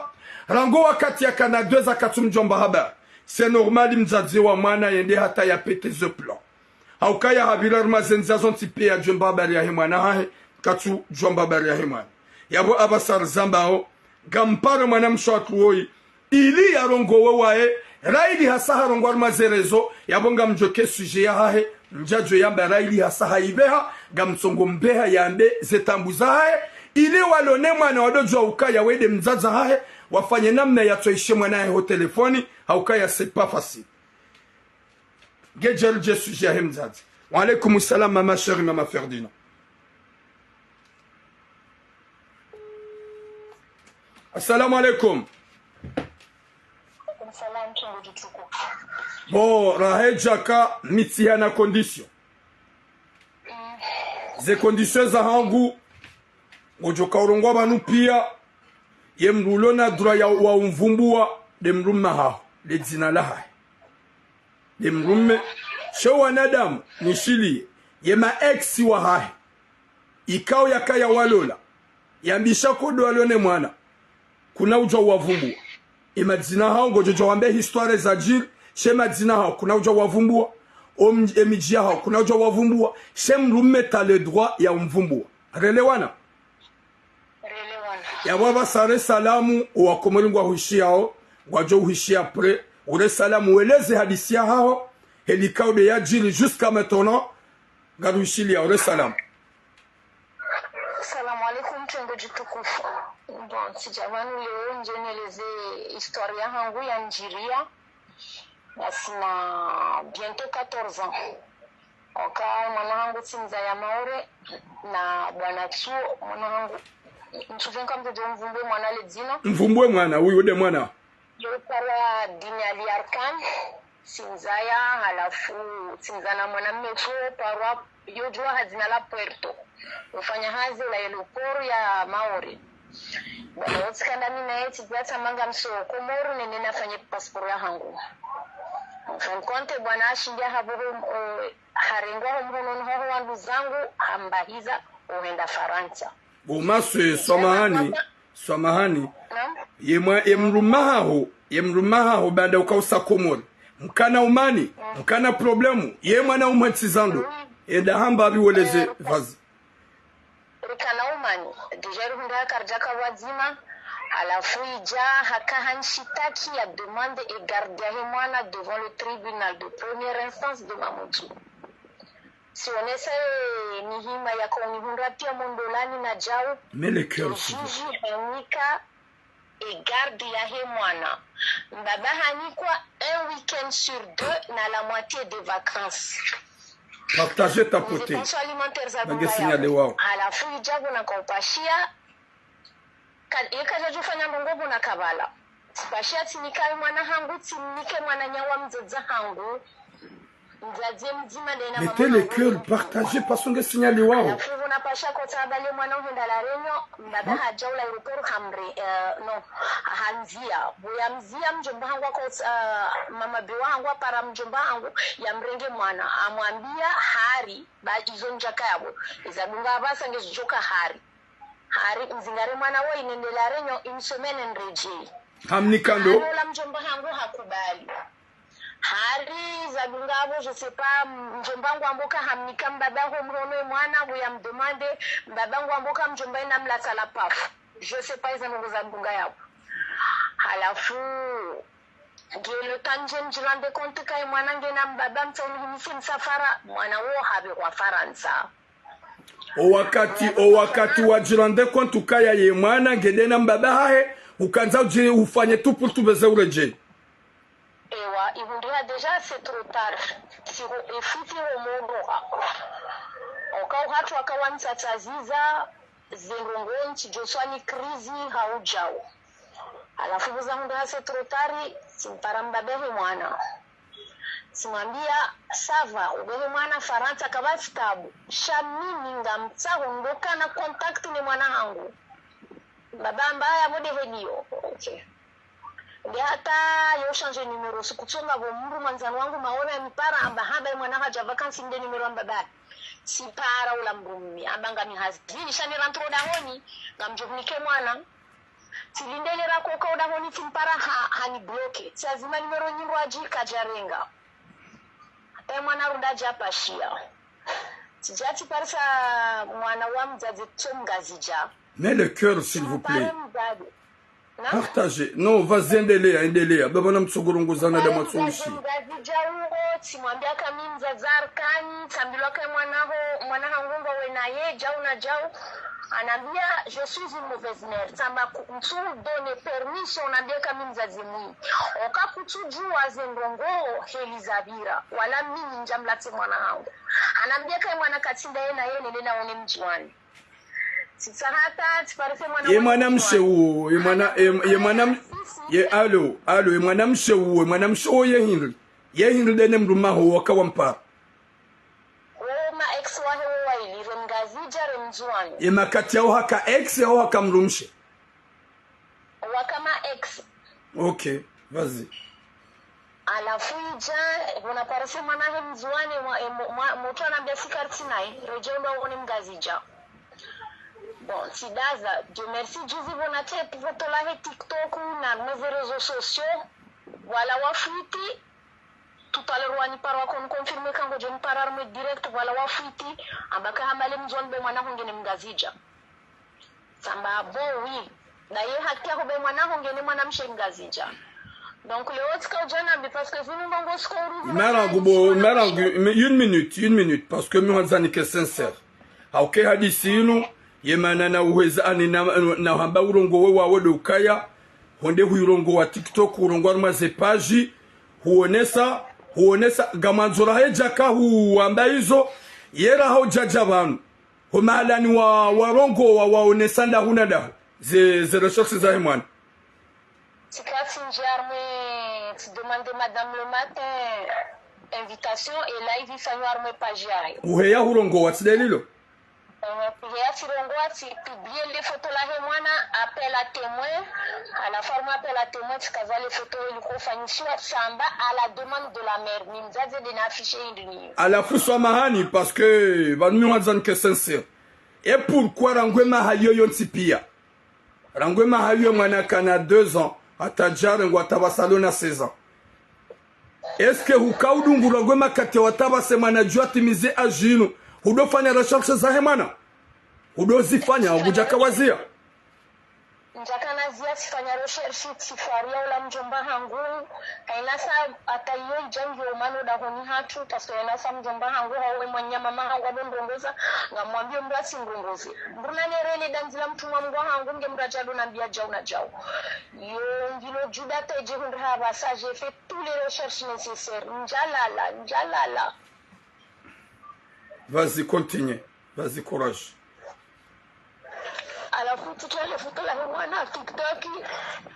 rango wakati ya kana 2 akatumjomba haba c'est normal mzaze wa mwana yende hata ya pete ze plan haukaya habilar mazenza zonti pe ya jomba bari ya mwana hahe katu jomba bari ya mwana yabo abasar zambao gamparo mwana mshatwa woi ili ya rongo wae raili hasaha rongwar mazerezo yabonga mjoke suje ya hahe mjajo yamba raili hasaha ibeha gamsongo mbeha yambe zetambuza hae ili walone mwana wadojo ukaya wede mzaza hae wafanye namna ya toishe mwana hae ho telefoni haukaya c'est pas facile gejel je suje ya mzazi wa alaikum salam mama chérie mama Ferdina assalamu alaikum salam kingo jituko bo rahejaka mitiana condition ze condition za hangu ngojoka urongwa banu pia yemrulona dura ya wa umvumbua demrumma ha le dzina la ha demrumme showa nadamu nishili yema ex wa ha ikao yakaya walola yambisha kodo alone mwana kuna ujo wavumbua imadzina hao ngojojo wambe histoire za jil shema dzina hao kuna ujo wavumbua emijia hao kuna ujo wavumbua shem rumeta le droit ya umvumbua relewana ya baba sare salamu wa komolingwa huishia hao wajo huishia après ure salamu weleze hadisia hao helikao de ya jil jusqu'à maintenant garushili ya ure salamu salamu alaikum tungo jitukufu bon sijamanu leo nje nieleze historia yangu ya Nigeria nasina bientôt 14 ans oka mwanangu Tsinza ya Maore na bwana Tsuo mwanangu msuven kama mtoto mvumbwe mwana le dzina mvumbwe mwana huyu de mwana yopara dini ali arkan Tsinzaya halafu Tsinza na mwana mmefu parwa yojua hazina la Puerto ufanya hazi la eloporo ya Maore bwana wote kanda mimi na yeti biata manga msoko moru nene nafanya passport ya hangu mfano konte bwana ashindia haburu harengwa mhono ho wandu zangu ambahiza uenda Faransa bomaswe samahani yemrumaho baada ukausa komori mkana umani mkana problemu yemwana umatsizando eda hamba biweleze vazi rikana umani dejeru hunda karjaka wazima alafu ija haka hanshitaki ya demande et garder mwana devant le tribunal de première instance de Mamutu si on essaie nihima ya konihunda pia mondolani na jao mais le cœur juge hanika et garde ya he mwana mbaba hanikwa un week-end sur 2 na la moitié des vacances partager ta côté alafu ijabu na kopashia ikaja jufanya ndongobo na kabala pashia tinikai mwana hangu tinike mwana nyawa mzedza hangu mzadzie mzima de na mettez le cœur partager pasonge signali wao alafu na pasha ko tabale mwana uhenda la renyo mbaba hajaula europero hamre no hanzia boya mzia mjomba hangu ko mama biwa hangu para mjomba hangu ya mrenge mwana amwambia hari ba izo njaka yabo izadunga abasa ngejoka hari mzingare mwana wo inendela renyo imsomene nreje hamnikando la mjomba hangu hakubali hari zadungabo je sais pas mjombangu amboka hamnika mbaba ho mrono mwana buya mdemande mbabangu amboka mjomba ina mlata la pafu je sais pas izango zadunga yabo halafu gelo tanjen jirande kontu kai mwana ngena mbaba mtoni himisi msafara mwana wo habe kwa Faransa o wakati wa jirande kontu kaya ye mwana ngedena mbaba hahe ukanza ufanye tu pour tu beze ureje ewa ibundia déjà c'est trop tard si ifiti omondo oka watu akawanza taziza zingongonchi joswani krizi haujao alafu buzangu c'est trop tard simpara mbabehe mwana simwambia sava ubebe mwana Faransa kaba stabu shamini ngamtsaho ndoka na contact ni mwana hangu baba mbaya mode hedio okay ndio hata yo change numero sikuchonga bomuru manzano wangu maona mpara amba haba mwana haja vacancy ndio numero amba baba sipara ula mbumi amba ngami hazini shani rantro dahoni ngamjovnike mwana tilindele rako kwa dahoni timpara hani bloke lazima numero nyingo ajika jarenga hata mwana rundaje hapa shia tijati parsa mwana wa mzazi chomgazija. Mais le cœur, s'il vous plaît. Partagez. Non, vas-y, endelea. Baba na msogorongozana da matsumishi. Simwambia kami mzazarkani, sambilwa kwa mwanaho ngunga wenaye, jau na jau. Anambia, je suis une mauvaise mère. Samba mtu donne permission, anambia kami mzazimui. Oka kutujua zendongo helizabira. Wala mimi njamlati mwanahangu. Anambia kama mwana katinda ye na ye nene na one mjiwani. Ye mwanamshe uo, ye mwanamshe uo ye hindu dene mrumaho waka wampa ma ex wahe waili remgazija remjuani ye makati yao haka ex yao haka mrumshe waka ma ex. Ok, vas-y. Alafu ija unaparase mwanahe mjuani mtu anambia sikarti nai rejemba uone mgazija. Bon, sidaza, Dieu merci, juzi bonate pivoto lahe TikTok na mes réseaux sociaux. Voilà wafuiti. Tout à l'heure wani parwa kon confirmer kango je mpararme direct voilà wafuiti ambaka hamale mzonbe mwana hongene mgazija. Samba bon oui. Na ye hakia ko be mwana hongene mwana mshe mgazija. Donc le autre quand j'en ai parce que vous nous m'envoie ce qu'on une minute parce que nous on est sincère. OK hadisi yinu yemana na uweza ani na hamba urongo we wawe ukaya honde huirongo wa TikTok urongo armaze page huonesa gamanzora hejaka huamba hizo yera ho jaja banu homalani warongo waonesa nda hunada ze recherche za hemwana tikati njarme tu demande madame le matin invitation et là il fait arme page yayo uheya hurongo wa tselilo Puis Tirongwati publier les photos là mwana appel à témoin à la forme appel à témoin tikaza les photos ilikofanyishwa samba à la demande de la mère nimzaze de n'afficher indini ala fuswa mahani parce que vanmi wazan que sincère et pourquoi rangwe mahayo yontipia rangwe mahayo mwana kana 2 ans atajare ngwataba salona 16 ans est-ce que hukaudungu rangwe makate wataba semana juatimize ajino hudofanya recherche za hemana hudozifanya ubujaka wazia njaka nazia sifanya recherche sifaria ula mjomba hangu kainasa atayo jangi omano da honi hatu paso yanasa mjomba hangu hawe mwanyama mama hangu ndongoza ngamwambie mrasi ndongoze mbona nerele danzila mtumwa mgwa hangu nge mrajado nambia jau na jau yo ngilo juda teje hundra basa j'ai fait tous les recherches nécessaires njalala. Vas-y, continue. Vas-y, courage. Alors, tout les photos là, on a TikTok,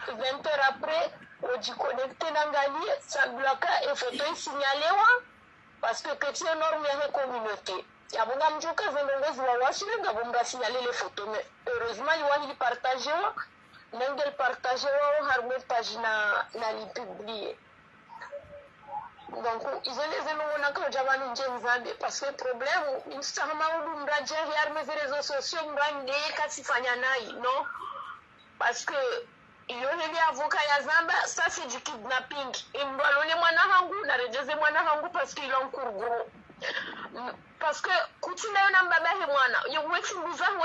20 heures après, on dit connecté dans Gali, ça bloque et photo signalé, parce que c'est une norme de communauté. Il y a beaucoup de gens qui ont signalé les photos, mais heureusement, ils ont partagé, même de partager, ils ont page na publié. Donc, ils ont les éléments que j'avais dit parce que le problème, ils sont les réseaux sociaux, non? Parce que il y a des avocats Zamba, ça c'est du kidnapping. Et nous allons les manahangu, na rejeze manahangu parce qu'il est en cours gros. Parce que kutina yona mbaba he mwana yo wechi buzangu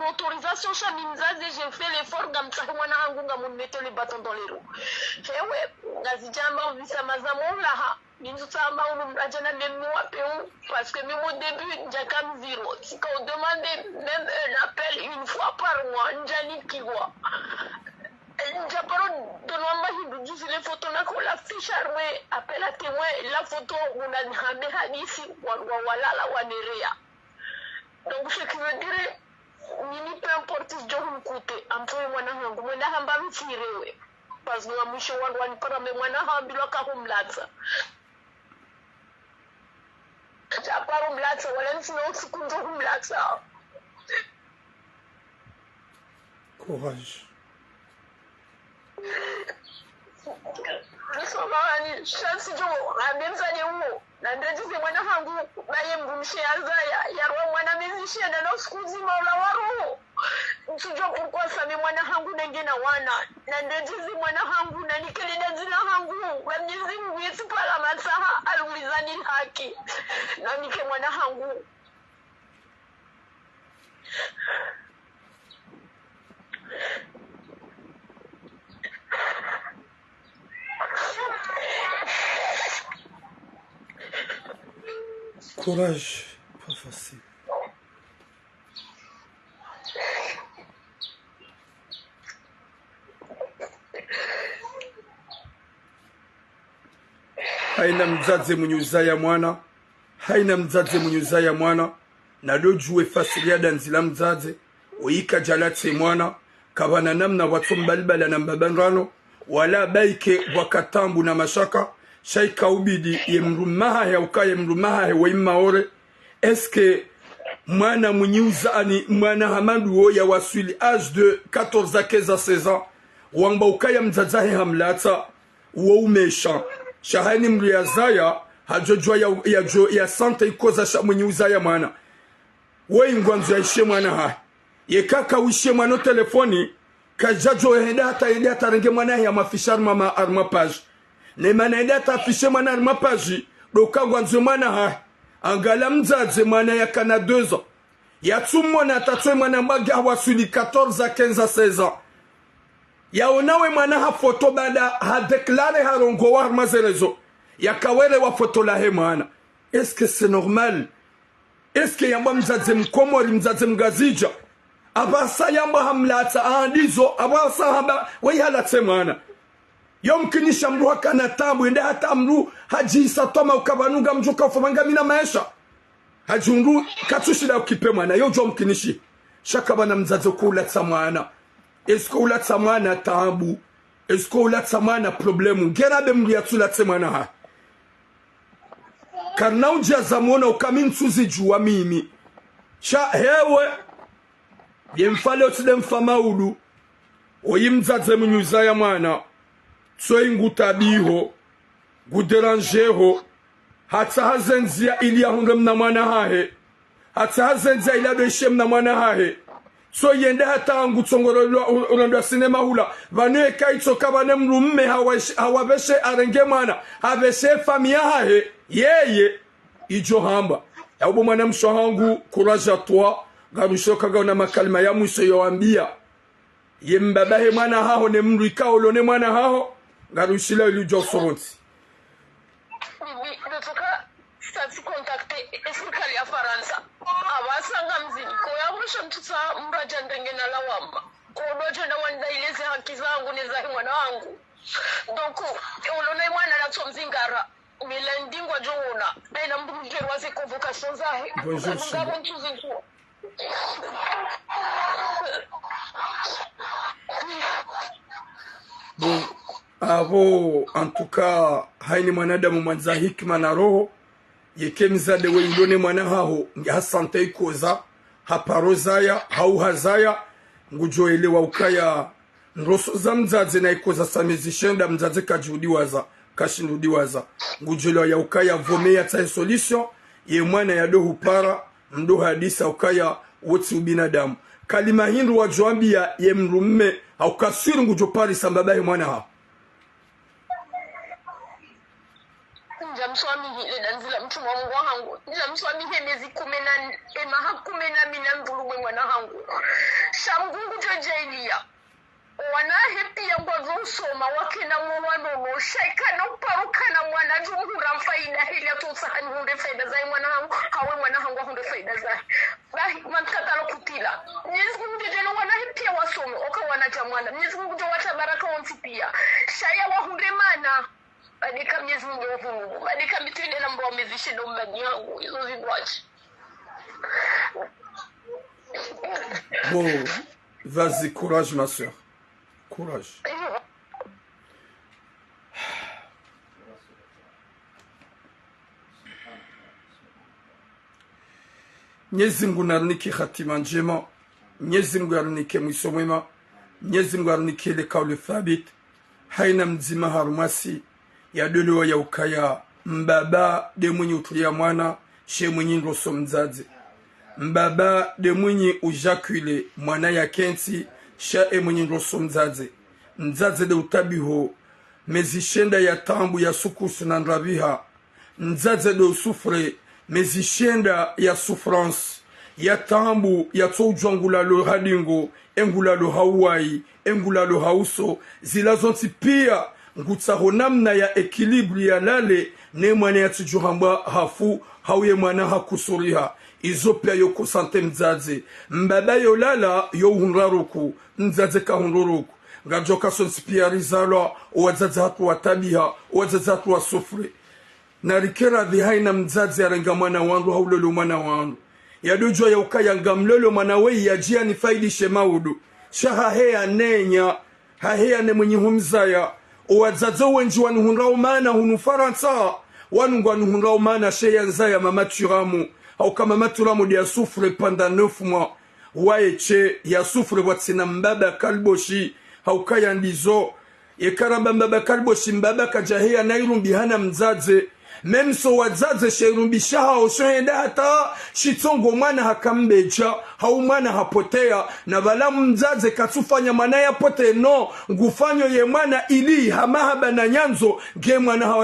autorisation shaminzaze j'ai fait l'effort ngamtsa mwana hangu ngamunete le bâton dans les roues hewe ngazijamba visa mazamu laha ninzutamba urumrajana nemwa peu parce que même au début njakam zéro si qu'on demande même un appel une fois par mois njani kiwa Japaro de l'homme qui dit les photos n'a qu'on la fiche armée appelle à témoin la photo on a hamé hadisi wala la wanerea donc ce qui veut dire nini peu importe ce que coûte amto mwana hangu mwana hamba mtirewe parce que mwisho wangu wanipara me mwana hambilwa ka humlatsa Chaparo mlatsa wala nsina usikunzo kumlatsa. Courage. Somani shansi jo amemzanye uwo na ndetize mwana hangu baye mgumshe azaya yarwa mwana mezishe na no skuzi maula waro nsujo pourquoi sami mwana hangu nengena wana na ndetize mwana hangu na nikele dazina hangu bamnyezi mwezi pala matsaha alumizani haki na nike mwana hangu Courage, pas facile. Haina mzazi mwenye uzaya mwana, haina mzazi mwenye uzaya mwana, na dojuwe fasiliada nzila mzazi, oika jalate mwana, kabana namna watu mbalibala na mbabanrano, wala baike wakatambu na mashaka, shaika ubidi ye mrumaha ya ukaye mrumaha ya waima ore. Eske mwana mwenye uzani mwana hamadu ya waswili âge de 14 à 15 à 16 ans, wamba ukaya mzazahe hamlata, waumesha. Shahani mriazaya hajojwa ya santa ikoza sha mwenye uzaya mwana we ingwanzo ya ishe mwana hai ye kaka wishe mwana telefoni kajajo henda hata renge mwana ya mafishar mama arma page ne mana henda hata afishe mwana arma page doka ngwanzo mwana hai angala mzaze mwana ya kana 2 ans ya tumona atatwe mwana mbaga wasuli 14 à 15 à 16 ans ya onawe mwana ha foto bada ha deklare ha rongo wa mazerezo ya kawele wa foto la he mwana. Est-ce que c'est normal? Est-ce que yamba mzaze mkomori mzaze mgazija abasa yamba hamlata andizo abasa hamba we halate mwana yomkinisha mru hakana tabu ende hata mru haji satoma ukabanuga mjuka ufamanga mina maisha hajungu katushida ukipe mwana yojo mkinishi shakabana mzaze kulatsa mwana. Est-ce que vous l'avez samana tabou? Est-ce que vous l'avez samana problème? Gerabe mriatu la semana ha. Karna ujia zamona ukamin suzi juwa mimi. Sha hewe. Yemfale otide mfama udu. Oyimzaze mnyuza ya mwana. Tsoe ngutabiho. Guderanjeho. Hata hazenzia ili ya hundem na mwana hahe. Hata hazenzia ili ya doishem na mwana hahe. So yende hata angu tsongoro unaambia sinema hula vanue kaitoka vane mrumme hawabeshe arenge mwana habeshe famia hahe yeye ijo hamba ya ubo mwana mshohangu kuraja toa garushoka gauna makalima ya mwisho yoambia yembabahe mwana haho ne mru ikao lone mwana haho garushila ilujo soronti natoka stati kontakte serikali ya Faransa abasanga mzini ko yamusha mtuta mraja ndenge na lawamba ko dojo na wanda ileze haki zangu ni za mwana wangu donc olona mwana la tomzingara milendingwa jona na mbungero wa ze convocation zahe ngabo ntuzinzo bon avo en tout cas haini mwanadamu mwanza hikma na roho yekemzade we ilone mwana haho hasante ikoza haparozaya hauhazaya ngujoelewa ukaya nroso za mzaze na ikoza samezishenda mzaze kajudiwaza kashindudiwaza ngujoelewa ya ukaya vomea tsae solution ye mwana ya dohu para mdo hadisa ukaya wote ubinadamu kalima hindu wajoambia ye mrumme haukasiri ngujopari sambabahe mwana haho Jamswami hile danzila mtu wa mungu hangu jamswami hemezi kumena ema hakumena mina mbulugwe mwana hangu shamgungu jojailia wanahe pia ngwazo usoma wakena mwanono shaikana uparukana mwana jumuhura mfaida hili atosahani hunde faida zai mwana hangu hawe mwana hangu hunde faida zai bahi mankatalo kutila Mwenyezi Mungu jeno wanahe pia wasome oka wanaja mwana Mwenyezi Mungu jowata baraka wansi pia shaya wahunde mana badika Mwenyezi Mungu wavumu badika mitwide na mbo wamezishe ndo mbani yangu izo zigwaji. Bon, vas-y, courage ma soeur, courage. Mwenyezi Mungu narniki khatima njema, Mwenyezi Mungu arnike mwisho mwema, Mwenyezi Mungu arnike ile kauli thabit, haina mzima harumasi ya dolo ya ukaya mbaba de mwenye utulia mwana she mwenye ndoso mzazi, mbaba de mwenye ujakule mwana ya kensi she mwenye ndoso mzazi, mzazi de utabiho mezishenda ya tambu ya sukusu na ndrabiha, mzazi de usufre mezishenda ya souffrance ya tambu ya tsojwangula lo hadingo engula lo Hawaii engula lo hauso zilazonti pia ngutsaho namna ya ekilibri ya lale ne mwana ya tsujuhamba hafu hauye mwana hakusuriha izo pia yoko sante mzaze mbaba yolala yo hunraruku mzaze ka hunruruku ngajoka sonsi pia rizalwa owazaza hatu watabiha owazaza hatu wasufre narikera dhihaina mzaze arenga mwana wangu haulolo mwana wangu yadujwa ya ukaya ngamlolo mwana wei ya jia ni faidi shemaudu shaha hea nenya hahea ne mwenye humzaya owazazo wenji wanu hunrao mana hunu faransa wanu wanu hunrao mana sheya nzaya mama turamu au kama mama turamu dia sufre panda 9 mois waeche ya sufre watsina mbaba kalboshi au kaya ndizo yekaraba mbaba kalboshi mbaba kajahea na irumbi hana mzaze même so wazaze sherumbisha hao shohenda hata shitongo mwana hakambeja hau mwana hapotea na bala mzaze katufanya mwana ya pote no ngufanyo ye mwana ili hamahaba na nyanzo ge mwana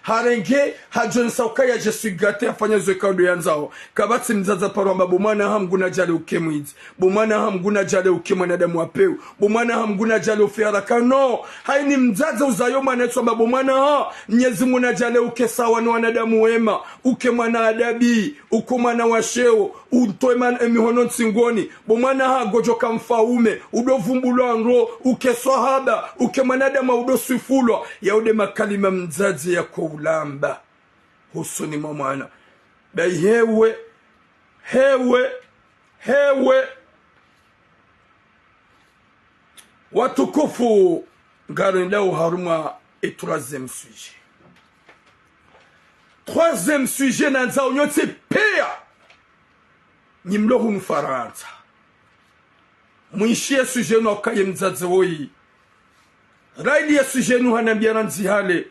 harenge hajonsa ukaya jesu gate afanya zo kaudo yanzao kabati mzaza parwamba bomwana hamguna jale ukemwizi bomwana hamguna jale ukemwana damu apeu bomwana hamguna jale ufiara kano haini mzaze uzayo mwana tsomba bomwana ha Mwenyezi Mungu na jale sawa ni wanadamu wema uke mwana adabi uko mwana wa sheo utoe man emihono tsingoni bo mwana ha gojoka mfaume udovumbulwa nro uke sahaba uke mwanadamu udosifulwa yaude makalima mzazi ya koulamba husuni mwana bai hewe watukufu garendao haruma et troisième sujet. Troisième sujet nanza onyote pia nimlohu mfaransa mwishie sujet no kaye mzaze woi raidi ya sujet no hanambia ranzi hale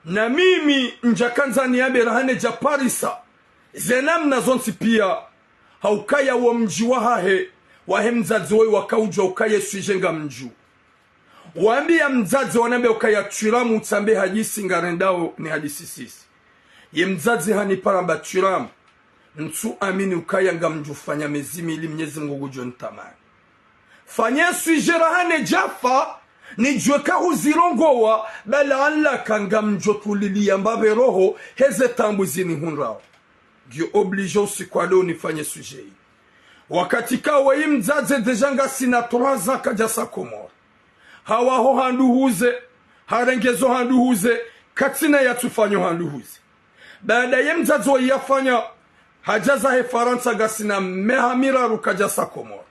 na mimi njakanza niabe rahane ja Parisa zenam na zonti pia haukaya wa mji wahahe wahe mzaze woi wakaujwa ukaye sujet nga mju waambia mzaze wanambe ukaya chiramu utsambe hadisi ngarendao ni hadisi sisi ye mzazi hani paramba chiramu ntu amini ukaya nga mjufanya mezimi ili Mwenyezi Mungu gujo ntamani fanya sujera hane jafa ni jweka huzirongowa bala alla kanga mjotulilia mbabe roho heze tambu zini hunrao gyo oblige usikwalo nifanye sujei wakati kawa yi mzazi dejanga sina 3 ans kajasa Komoro hawaho handuhuze harengezo handuhuze katina yatufanyo handuhuze baada ya mzazi wa yafanya hajaza he Faransa gasina mehamira rukajasa Komoro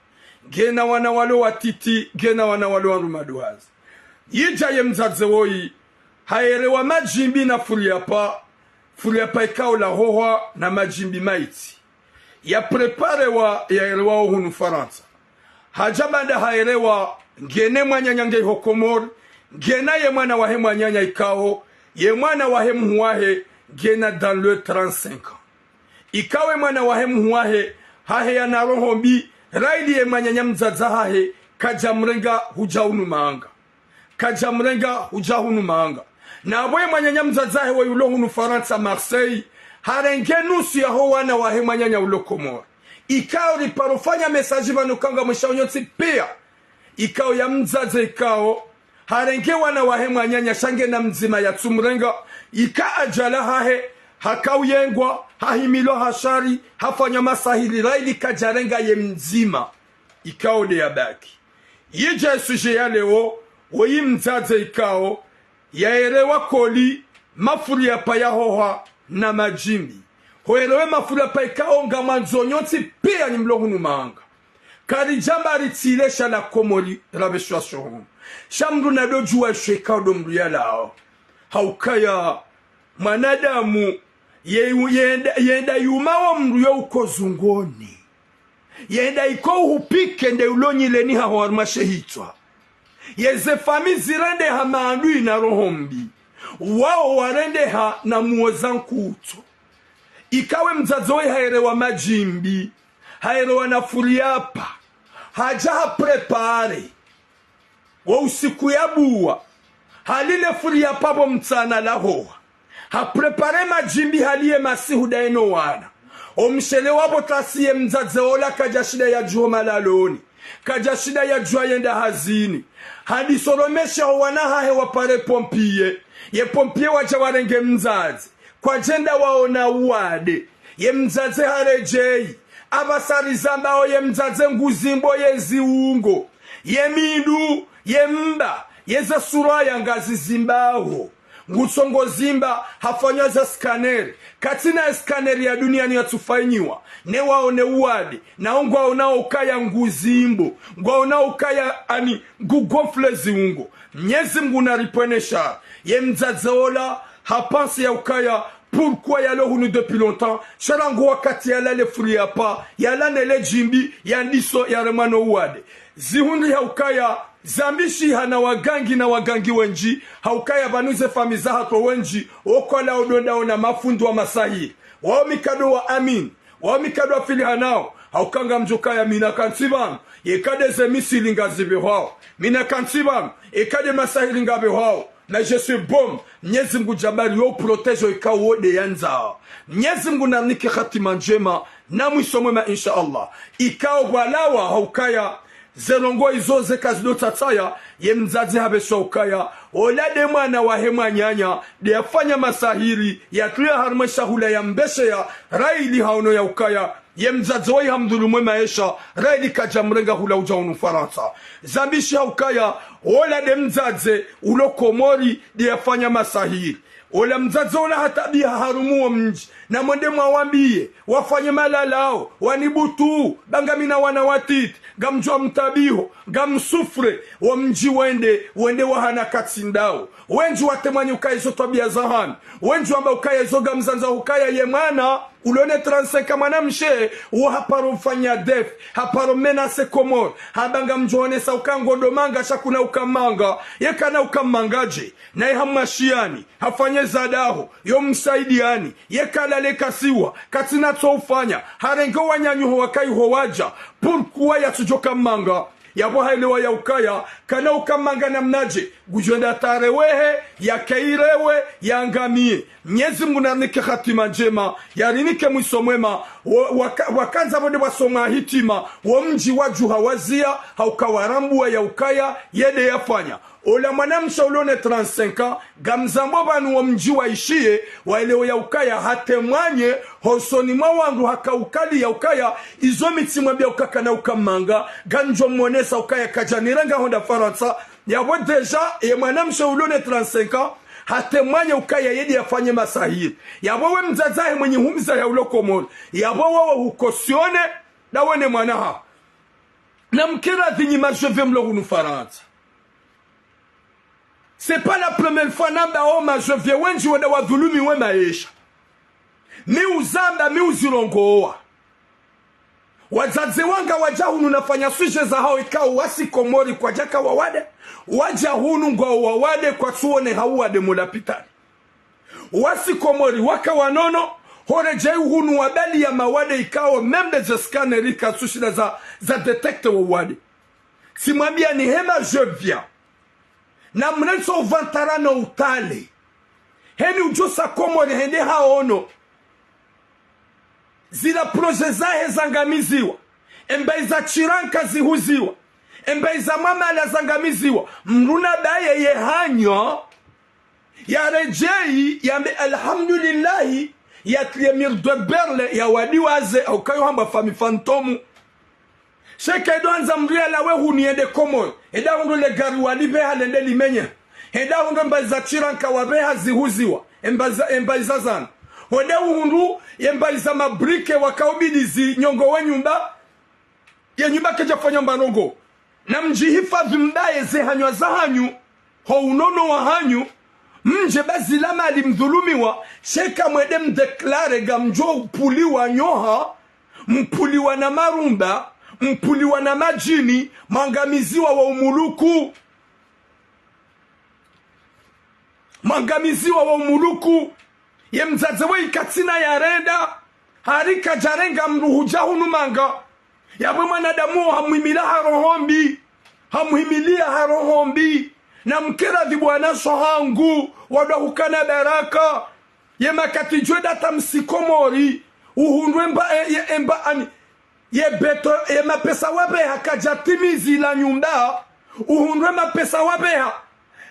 gena wana walo watiti gena wana walo warumaduhazi yija ye mzazi woi haerewa majimbi na furiapa ikao la hoha na majimbi maiti ya preparewa ya erewa hunu Faransa hajabanda haerewa ngene mwanyanyange ho Komoro gena ye mwana wahe mwanyanya ikao ye mwana wahe muwahe gena dans le 35 ans ikawe mwana wahe muwahe hahe ya narohombi raidi ye mwanyanya mzaza hahe kajamrenga hujahunu maanga na aboye mwanyanya mzaza hahe wa yulo hunu Faransa Marseille harenge nusu ya ho wana wahe mwanyanya ulo Komoro ikao riparofanya mesaji vanukanga mwishaonyotsi pia ikao ya mzaze ikao harenge wana wahe mwanyanya shange na mzima ya tsumrenga ika ajala hahe hakauyengwa hahimilo hashari hafanya masahili raidi kajarenga ye mzima ikao de yabaki yija suje ya leo woyi mzaze ikao yaerewa koli mafuri ya paya hoha na majimbi hoerewe mafuri ya paya ikao nga manzonyoti pia nimlohunu maanga kari jamba ritilesha la Komori rabeshwa shohunu shamru na dojuwa shekao domru ya lao haukaya manadamu yenda yumawo mruyo uko zungoni yenda iko upike nde ulonyile ni hawa mashehitwa yeze fami zirende ha maandui na rohombi wao warende ha na muozankuto ikawe mzazoe haerewa majimbi haerewa na furiapa haja prepare wa usiku ya buwa halile furiapa bo mtana la hoa ha prepare majimbi halie masihu daeno wana omshele wabo tasiye mzazola kajashida ya juho malaloni kajashida ya juho yenda hazini hadi soromesha wanaha hewa pare pompie ye pompie wacha warenge mzazi kwa jenda waona uwade ye mzaze harejei abasari zambao ye mzaze nguzimbo ye ziungo ye mindu ye mba ye za suraya ngazi zimbao ngusongo zimba hafanya za skaneri katina skaneri ya dunia ni yatufanyiwa ne waone uwade na ungu waonao ukaya nguzimbo waonao ukaya ani ngugonfle ziungo Mnyezi Mungu nariponesha ye mzazola hapansi ya ukaya pourquoi yalo hunu depuis longtemps sharango wakati yala le furia pa yala nele jimbi yandiso ya remano uwade zihundi haukaya zambishi hana wagangi na wagangi wenji haukaya banuze famiza hato wenji okola odonda ona mafundu wa masahi wao mikado wa amin wao mikado wa fili hanao haukanga mjokaya mina kantiban yekade zemisi lingazibe hao mina kantiban ekade masahi lingabe hao na je suis bon Mwenyezi Mungu jabari yo protege ikawo de yanza Mwenyezi Mungu na niki khatima njema na mwisho mwema insha Allah ikao walawa haukaya zerongo izoze kazido tataya ye mzazi habesha ukaya olade mwana wa hema nyanya de afanya masahiri ya tuya harmasha hula ya mbeshe ya raili haono ya ukaya ye mzazi wa hamdulu mwema esha raili kajamrenga hula ujaunu Faransa zambishi haukaya olade mzazi ulokomori de afanya masahiri ola mzazi ola hatabia harumu wa mji na mwende mwawambie wafanye malalao wanibutu bangamina wana watiti gamjwa mtabiho gamsufre wa mji wende wahana katsindao wenji watemani ukaya izo tabia zahani wenji wamba ukaya izo gamzanza ukaya ye mwana ulone 35 mwana mshe wa haparo mfanya def haparo menase komor habanga mjone sa ukangondo manga shakuna ukamanga yekana ukamangaje na ihamashiani hafanye zadaho yo msaidiani yekala lekasiwa katina tofanya harengo wanyanyuho wakaiho waja pourquoi yatujoka manga yabo hailewa ya ukaya kana ukamanga na mnaje gujwenda tarewehe ya kairewe ya ngamie Mwenyezi Mungu nanike hatima njema yarinike mwiso mwema wakanza bode wasoma hitima wa mji waju hawazia haukawarambua ya ukaya yede yafanya ola mwanamsha ulone 35 gamzambo banu wa mji waishie waelewa ya ukaya hatemwanye hosoni mwa wangu hakaukali ya ukaya izo mitimwa bia ukaka na ukamanga ganjo mmonesa ukaya kajaniranga honda Faransa yabo deja ye mwanamsha ulone 35 hatemwanye ukaya yedi yafanye masahiri yabo we mzazahe mwenye humza ya ulokomoni yabo wewe hukosione na wene mwanaha na mkira dhinyi marjeve mlohunu Faransa. C'est pas la première fois namba oma je viens wenji wada wadhulumi we maisha mi uzamba mi uzirongoa wazazi wanga wajahunu nafanya suje za hao ikao wasi komori kwa jaka wawade wajahunu ngwa wawade kwa tuone hauwade mulapitani wasi komori waka wanono horejai hunu wabali ya mawade ikao membe za scanner kasushida za detector wawade simwambia ni hema je viens na mneso vantarano utale heni ujosa komori hende haono zila proje zahe zangamiziwa embaiza chiranka zihuziwa embaiza mama ala zangamiziwa mruna baye ye hanyo ya rejei yambe alhamdulillahi ya triemir de berle ya wadiwaze au kayo hamba fami fantomu sheke doanza mria lawe huniende komori eda hundo le gari walibeha lende limenya eda hundo mbaiza chiranka wabeha zihuziwa embaiza zana eda hundo embaiza mabrike wakaubidizi nyongo we nyumba ya nyumba keja fanya mbarongo na mjihifadhi mdaye ze hanywa za hanyu ho unono wa hanyu mje bazila mali mdhulumiwa sheka mwede mdeklare gamjo upuliwa nyoha mpuliwa na marumba mpuliwa na majini mangamiziwa wa umuluku mangamiziwa wa umuluku ye mzaze we ikatina ya reda harika jarenga mruhuja hunumanga yabwe mwanadamu hamuhimila harohombi hamuhimilia harohombi na mkera dhibwana sohangu wadahukana baraka ye makatijwe data msikomori uhundwe mba ani ye beto ye mapesa wabeha kajatimizi la nyumba uhundwe mapesa wabeha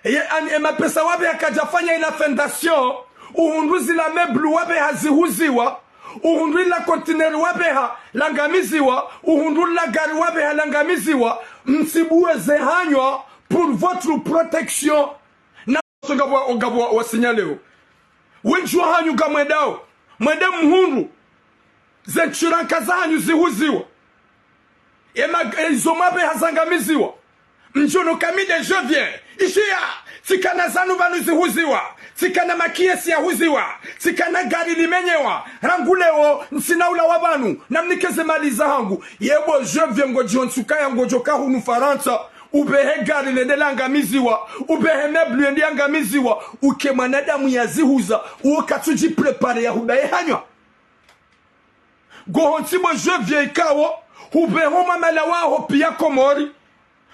ye mapesa wabeha kajafanya ina fondation uhundwe zila meblu wabeha zihuziwa uhundwe la kontineri wabeha langamiziwa uhundwe la gari wabeha langamiziwa msibuwe zehanywa pour votre protection na ngabwa wasinyaleo wenjwa hanyu gamwedao mwede mhundu zenchuranka zanyu zihuziwa izomabe hazangamiziwa mjono kamide je viens ishia tikana zanu vanu zihuziwa tikana makiesi ya huziwa tikana gari limenyewa ranguleo nsinaula wabanu na mnikeze mali zangu yebo je viens ngojonsuka ya ngojoka hunu Faransa ubehe gari lendela angamiziwa ubehe meblu yendi angamiziwa uke mwanadamu yazihuza uokatuji prepare ya hudaye hanywa gohonti mo je viens ikawo ubeho mamela waho pia komori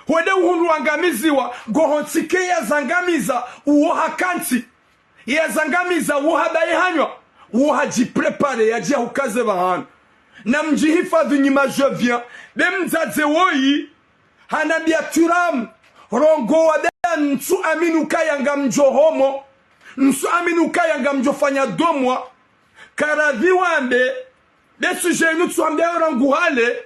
wede uhundu angamiziwa gohonti ke ya zangamiza uo hakanti ya zangamiza uo hadaye hanywa uo haji prepare ya jia hukaze bahana na mjihifadhi nyima je viens bemzaze woyi hanambia turam rongo wadea nsu aminu kaya nga mjohomo nsu aminu kaya nga mjofanya domwa karadhi wambe desu jenu tuambia rangu hale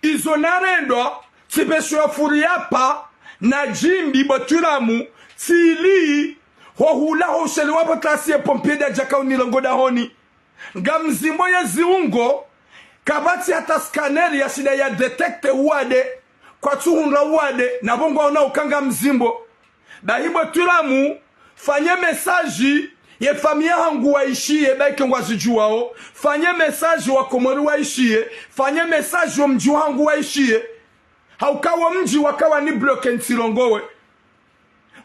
izo narendwa tibesho ya furiapa na jimbi baturamu tili hohula hosheli wapo klasi ya pompeda jaka unilongoda honi nga mzimbo ya ziungo kabati hata skaneri ya shida ya detekte uwade kwa tuhunra wade na bongo ona ukanga mzimbo bahibo tulamu fanye mesaji ye familia hangu waishie baike ngwazijuao fanye mesaji wa komori waishie fanye mesaji wa mji hangu waishie haukawa mji wakawa ni bloke ntilongowe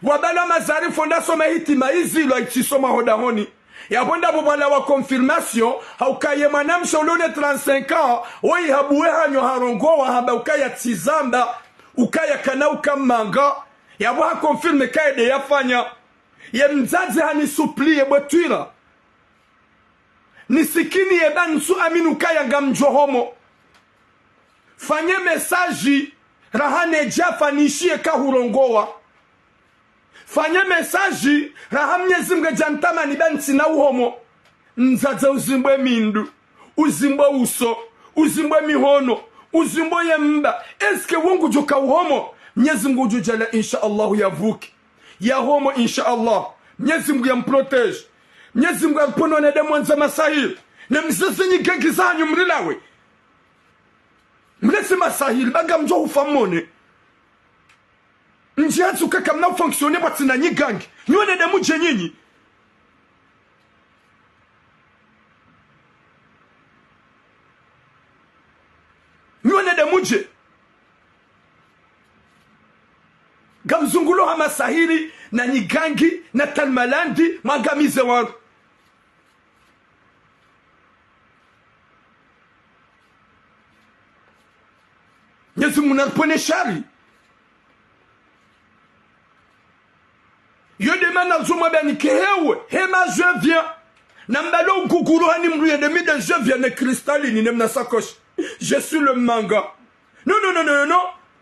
wabala mazari fondation mahiti maizi lo itisoma hodahoni ya bonda bobala wa confirmation haukaye manamsha ulone 35 ans woi habuwe hanyo harongowa haba ukaya tizamba ukaya kanauka manga ya bwa confirme kaide yafanya ye mzazi hani suplie botwira nisikini ye bansu aminu kaya ngamjohomo fanye mesaji rahane jafa nishie kahurongowa fanye mesaji rahamye zimge jantama ni bansi na uhomo nzaze uzimbwe mindu uzimbwe uso uzimbwe mihono uzimbwe yemba eske wungu joka uhomo Mwenyezi Mungu jujala insha Allah yavuki ya homo insha Allah Mwenyezi Mungu yamprotege Mwenyezi Mungu amponone de mwanza masahil na msese nyigenge zanyu mrilawe mlese masahil baga mjo ufamone njiatsu kaka mna fonctionne batina nyigangi nyone de muje nyinyi nyone de muje gamzungulo hama sahili na nyigangi na talmalandi magamize wangu Yesu munarpone shari yo demande à Zuma ben kehewe hema je viens nambalo guguru hani mruye demi de je viens ne cristalline nem na sacoche je suis le manga non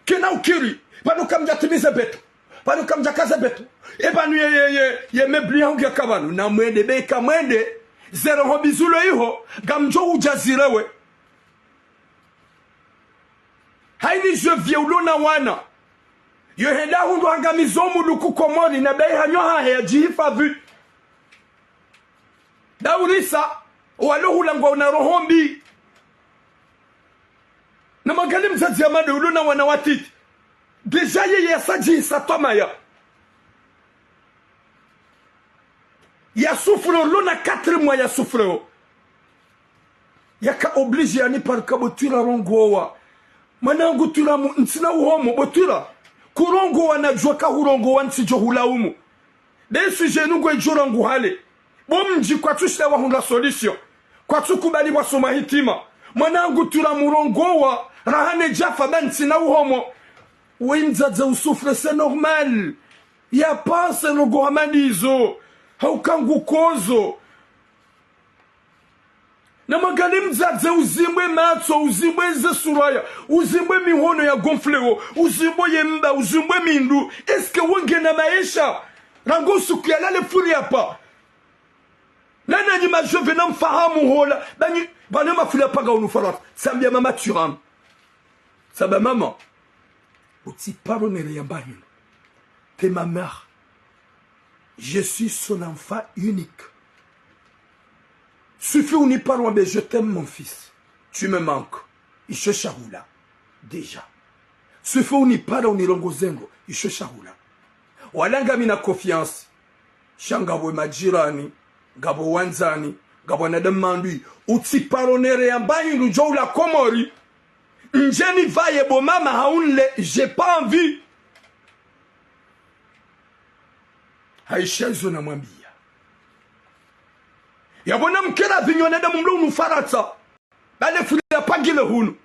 kena ukiri pano kamja timize beto pano kamja kaza beto e pano ye mebli yangu ya kabano na mwende beka mwende zero hobizulo iho gamjo ujazirewe haini je viens ulona wana yo henda hundu angamizomu luku komori na bei hanyo hahe ya jihifadhi daurisa waluhu langwa unarohombi na magali mzazi ya mada ulona wana watiti deja ye ya saji isatoma ya ya souffre lona 4 mois ya souffre yaka oblige yani par kabotira rongowa manangu turamu ntsina uhomo botira kurongowa na jwa ka hurongowa ntsijo hulaumu desu jenu gwe jorangu hale bomji kwa tushile wa hunda solution kwa tukubali wa soma hitima manangu turamu rongowa rahane jafa ben ntsina uhomo wimzaza usufre c'est normal ya pense rogo hamanizo haukangu kozo na magani mzaze uzimbwe matso uzimbwe ze suraya uzimbwe mihono ya gonfleo uzimbwe yemba uzimbwe mindu eske wonge na maisha rango suku ya lale furi hapa nana nyima jove na mfahamu hola bani bana mafuli hapa ga unufarat sambia mama turam saba mama uti pardonner ya bahino t'es ma mère je suis son enfant unique. Suffit ou n'y pas loin, mais je t'aime mon fils. Tu me manques. Ishe Sharoula. Déjà. Suffit ou n'y pas loin, ni longo zengo. Ishe Sharoula. Walanga mina confiance. Shangabo majirani. Gabo wanzani. Gabo nadamandui. Uti paronere yambayi nujo la komori. Njeni vaye bo mama haunle. J'ai pas envie. Haisha izo na mwambia. Yabona mkera vinyone da mumlo unufarata. Bale fuli ya pagile hunu.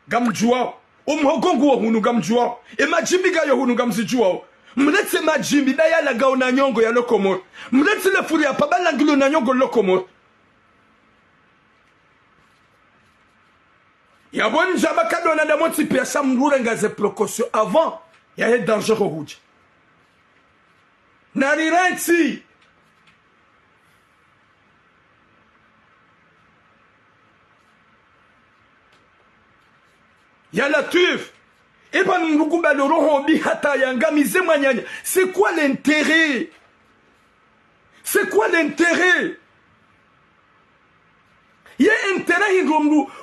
Gamjua. Umhogongu wa hunu gamjua. E majimbi gayo hunu gamzijua. Mlete majimbi da yala gao na nyongo ya lokomor. Mlete le fuli ya pabala ngilo na nyongo lokomor. Yabona njaba kado na damonti pia sa mrure ngaze précaution avant. Yahe dangereux huja. Nariranti. Yala tuif. Et pas nous le roho bi hata yangamize mwanyanya. C'est quoi l'intérêt? C'est quoi l'intérêt? Il y a intérêt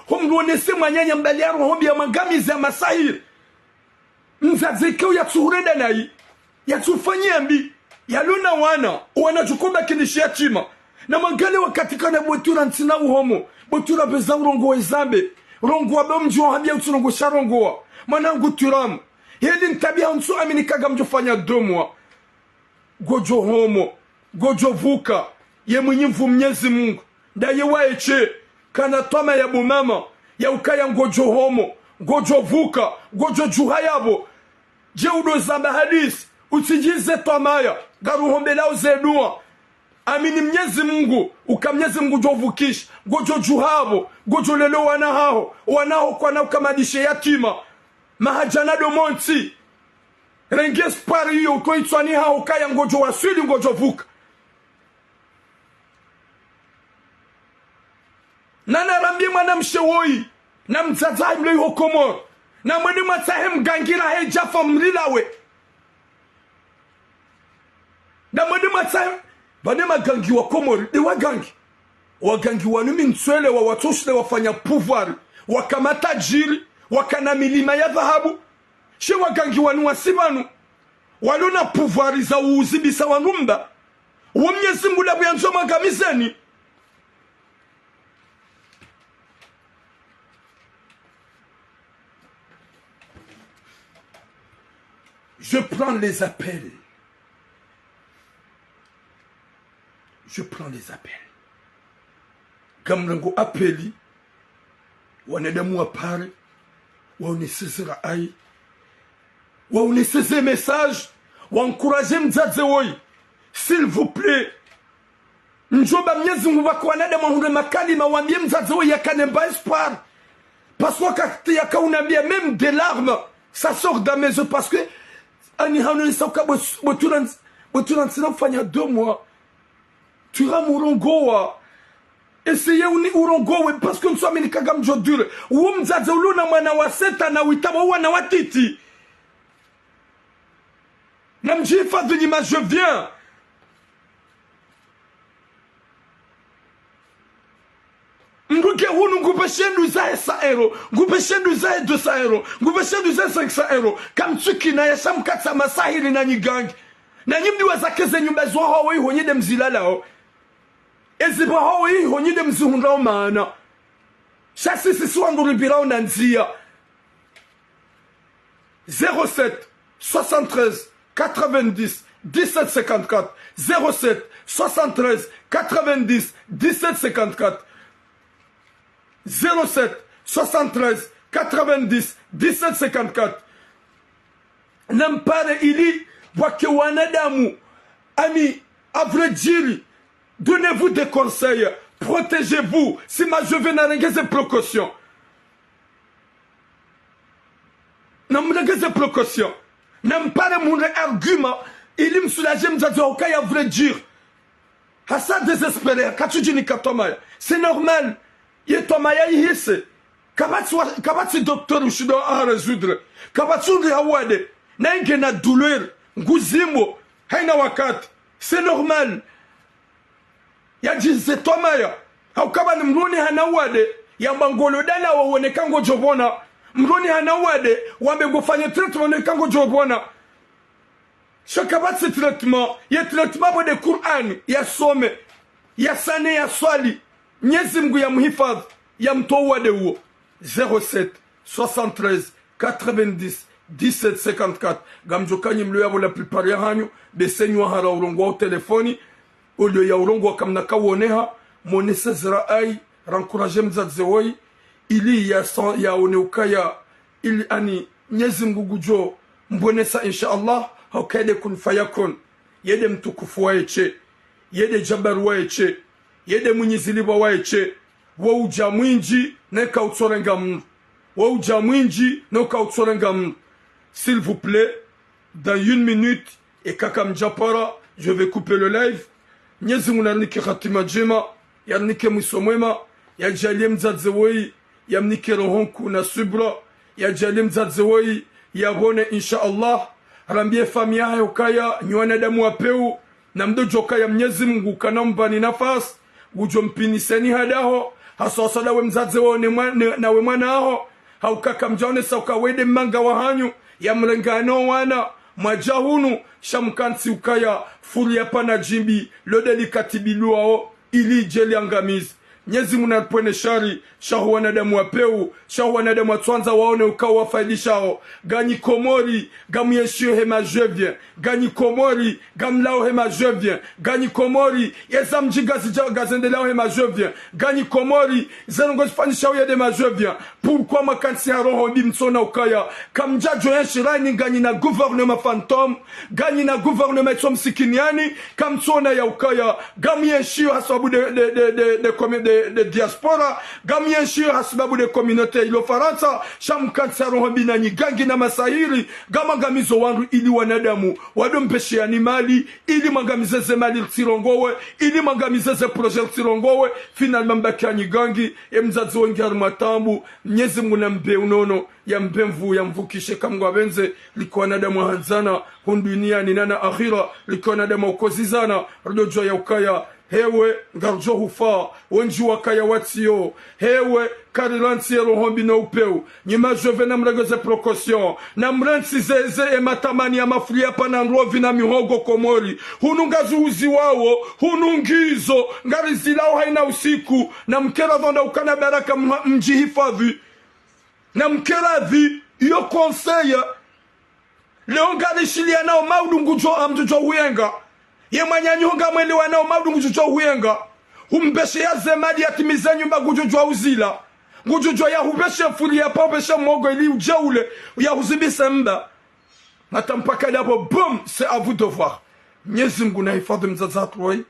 hom nese mwanyanya mbali ya roho bi yangamize masahir. Mzazeke ya tsurenda nai. Ya tsufanyia mbi. Yaluna wana chukoba kinishia chima. Na mangale wakatika na botura ntina uhomo. Botura beza urongo wezambe. Rongo wabe mjiwa hambia uturongo sharongo. Manangu turamu. Heli ntabia unsu aminikaga mjofanya domwa. Gojo homo. Gojo vuka. Ye mwenyivu mnyezi mungu. Da ye waeche. Kana toma ya bumama. Ya ukaya ngojo homo. Gojo vuka. Gojo juhayabo. Je udo zamba hadisi. Usijize tomaya. Garu hombelao zedua. Amini mnyezi mungu. Ukamnyezi mungu jovukisha. Gojo juhabo. Gojo lelo wanaho kwa na ukamadishe yatima. Mahajana do monti. Renges pari hiyo. Uto itwani hao kaya ngojo wasili ngojo vuka. Nana rambi mwana mshewoi. Na mtazai mloi hokomor. Na mwene matahem gangira hejafa mlilawe. Na mwene matahem. Bane magangi wa komori. Ni wagangi. Wagangi wanumi nswele wa watoshile wafanya pouvoir. Wakamata jiri. Wakana milima ya dhahabu. She wagangi wanu wasibanu. Walona pouvoir za uuzibisa wanumba. Wamnyezi mbula buyanzo magamizeni. Je prends les appels. Je prends les appels. Gamrango appeli. Wanadamu apare. Waoneseze rai. Waoneseze message. Waencourager mzaze woi. S'il vous plaît. Njoba mnyezi mwako wanadamu hunde makali mawambie mzaze woi yakanemba espoir. Parce que yaka unambia même des larmes. Ça sort dans mes yeux parce que ani hanu sauka boturan sina fanya 2 mois. Tu ram urongoa. Essayez urongoa parce que nous sommes ni kagam jodure. Umzaze uluna mwana wa seta na witaba wana watiti. Namjifa de l'image je viens. Nguke hunu ngupeshendu zae 100 euro. Ngupeshendu zae 200 euro. Ngupeshendu zae 500 euro. Kamtsuki na yasam katsa masahili na nyigangi. Na nyimdi wazakeze nyumba zwa hawa honye de mzilala ho. eziba hawi honyide mzihunda maana chasi sisi wangu ribirao na nzia 07 73 90 1754 07 73 90 1754 07 73 90 1754 Nampare ili wake wanadamu ami à vrai dire donnez-vous des conseils, protégez-vous si ma je vais n'arrêter précautions. N'arrêter précautions. Nampare mon argument il me soulage me dit OK à vrai dire. À ça désespéré quand tu dis ni katomaya c'est normal. Il tomaya hisse. Kabati docteur ou shido à résoudre. Kabati ndiawade. Na ingena douleur nguzimo haina wakati c'est normal ya jinsi tomaya au kama ni mruni hanawade ya mangolo dala waoneka ngo jobona mruni hanawade wamegofanya treatment kango jobona shakabati traitement ya traitement bo de Qur'an ya some ya sane ya swali Mwenyezi Mungu ya mhifadhi ya mtowade huo 07 73 90 1754 gamjokanyi mlo yabo la prepare hanyu besenywa hara urongo au telefoni ulio ya urongo kamna kawoneha monese zraai rancourager mzadzewoi ili ya oneukaya ili ani Mwenyezi Mungu gujo mbonesa inshallah hakade kun fayakun yede mtukufu waeche yede jabar waeche yede munyiziliba waeche wa ujamwinji neka utsorenga mu wa ujamwinji neka utsorenga mu. S'il vous plaît, dans 1 minute, et Kakam Japara, je vais couper le live. Nyezi munanike khatima jema, yanike musomwema, ya jaliem zadzewoi, ya mnike rohonku na subra, ya jaliem zadzewoi, ya bone insha Allah, rambie famia hayokaya, nywana damu apeu, na mdojo kaya Mwenyezi Mungu kanamba ni nafasi, ujompini hadaho, hasosada we mzadzewo na we mwana aho, haukaka mjaone sauka wede manga wahanyu, ya mlengano wana majahunu shamkansi ukaya furia pana jimbi lo delikatibiluao ili jeli angamizi Nyezi munapone shari shahu wanadamu wapeu shahu wanadamu watwanza waone ukawa wafaidishao ganyi komori gamu yeshio hema jevien ganyi komori gamlao hema jevien ganyi komori yeza mjigazi gazendelao hema jevien ganyi komori zenongozi fanishao yede ma jevien pourquoi makansi haroho bimsona ukaya kamjajo yenshirani ganyi na gouvernement fantôme ganyi na gouvernement som sikiniani kamsona ya ukaya gamu yeshio hasabu de diaspora gamien shir hasbabu de communauté ilo faransa shamkansaro hobina ni gangi na masahiri gama gamizo wangu ili wanadamu wadompeshe animali ili mangamizeze mali tsirongowe ili mangamizeze projet tsirongowe finalement bakani gangi emzazo ngar matambu Mwenyezi Mungu nambe unono ya mbemvu ya mvukishe kamwa benze liko wanadamu hanzana hundunia ni nana akhira liko wanadamu ukozizana rojo ya ukaya hewe ngarjo hufa wenji wakaya watio hewe karilansi rohombi na upeu nyima jove na mregeze précaution na mrensi zeze ematamani ya mafuria pana nrovi na mihogo komori hunungazi uzi wao hunungizo ngarizilao haina usiku na mkera dhonda ukana baraka mji hifadhi na mkera vi iyo conseil leo ngarishilia nao maudu ngujo amdujo huyenga ye manyanyunga mweli wanao maudu ngujujo huyenga humbeshe ya zemadi ya timize nyumba ngujujo uzila ngujujo ya hubeshe fuli ya paubeshe mogo ili ujaule ya huzibise mba nata mpaka dapo boom c'est à vous de voir Mwenyezi Mungu na hifadhi mzazatu wai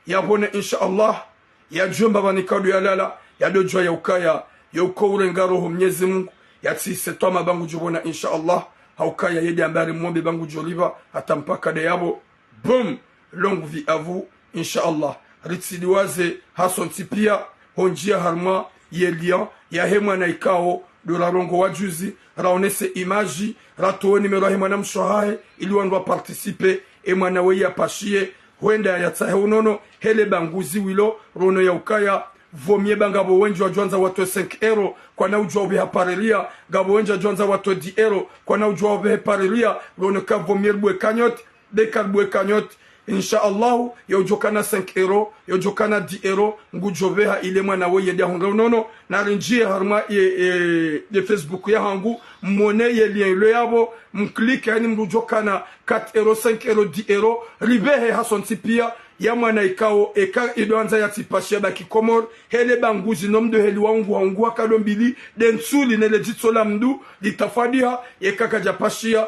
ya bone insha Allah ya jumba banikadu ya lala ya dojo ya ukaya ya ukoure ngaroho Mwenyezi Mungu ya tsise toma bangu jubona insha Allah haukaya yedi ambari mwombe bangu joliva hata mpaka de yabo. Boum, longue vie à vous, Inch'Allah. Ritsidiwaze, Hasson Tipia, Honjia Harma, Yelian, Yahema Naikao, de la Rongo Wajuzi, Raonese Imaji, Rato numéro Hemana Mshohae, il doit participer, et Manawe Yapachie, Wenda Yatsahe Unono, Hele Banguzi Wilo, Rono Yaukaya, Vomie Bangabo Wenjo Joanza Wato 5 €, kwa na ujua ubeha parelia, Gabo Wenjo Joanza Wato 10 €, kwa na ujua ubeha parelia, Rono Ka Vomie Bwe Kanyot, Dekal Bwe Kanyot, inshallah yojokana 5 euro yojokana 10 euro ngujoveha ile mwana we yedi honga nono na rinjie harma de Facebook ya hangu mone ye lien le yabo mklike yani mrujokana 4 euro 5 euro 10 euro ribehe hasonti pia ya mwana ikao eka idoanza ya tipashia baki komor hele banguzi nomdo heli wangu hangu wakalombili densuli nele jitsola mdu litafadiha yekaka japashia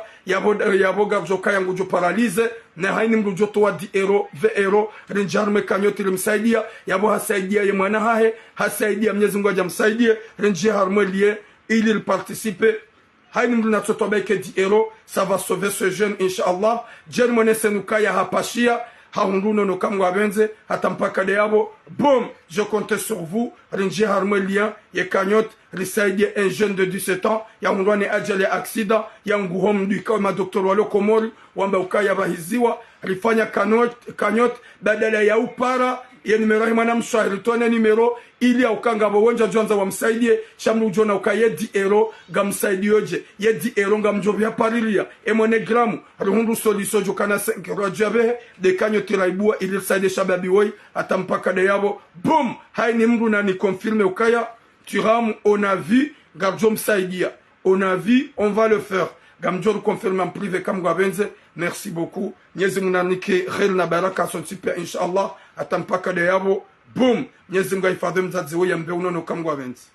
yaboga joka yangu jo paralize na haini mrujo toa 10 euro 20 euro renjarme kanyoti limsaidia yabo hasaidia ye mwana hahe hasaidia Mwenyezi Mungu ajamsaidie renji harme lié il participe haini mru natsoto beke 10 euro ça va sauver ce jeune inshallah jermone senuka ya hapashia haunduno no kamwa benze hatampaka de yabo boom je compte sur vous renji harme lien ye kanyot risaidie un jeune de 17 ans ya mundwane ajali accident ya nguhom du kama docteur walo komori wamba ukaya bahiziwa rifanya kanyot badala ya upara ya numero himana mshahiri tone numero ili ya ukanga wonja jonza wamsaidie shamru jona ukaye 10 euro gamsaidioje ye 10 euro ngamjovya parilia emonegramu ruhundu solution jokana 5 euro jabe de kanyoti raibua ili saide shababi woi atampaka de yabo boom haini mru na ni confirme ukaya Turam, on a vu, Gardjom Saïdia. On a vu, on va le faire. Gamjor confirme en privé comme Gabenze. Merci beaucoup. Nyezi munanike rel na baraka son super inshallah. Atampaka de yabo. Boom. Nyezi mga ifadem zadziwe yambe unono comme Gabenze.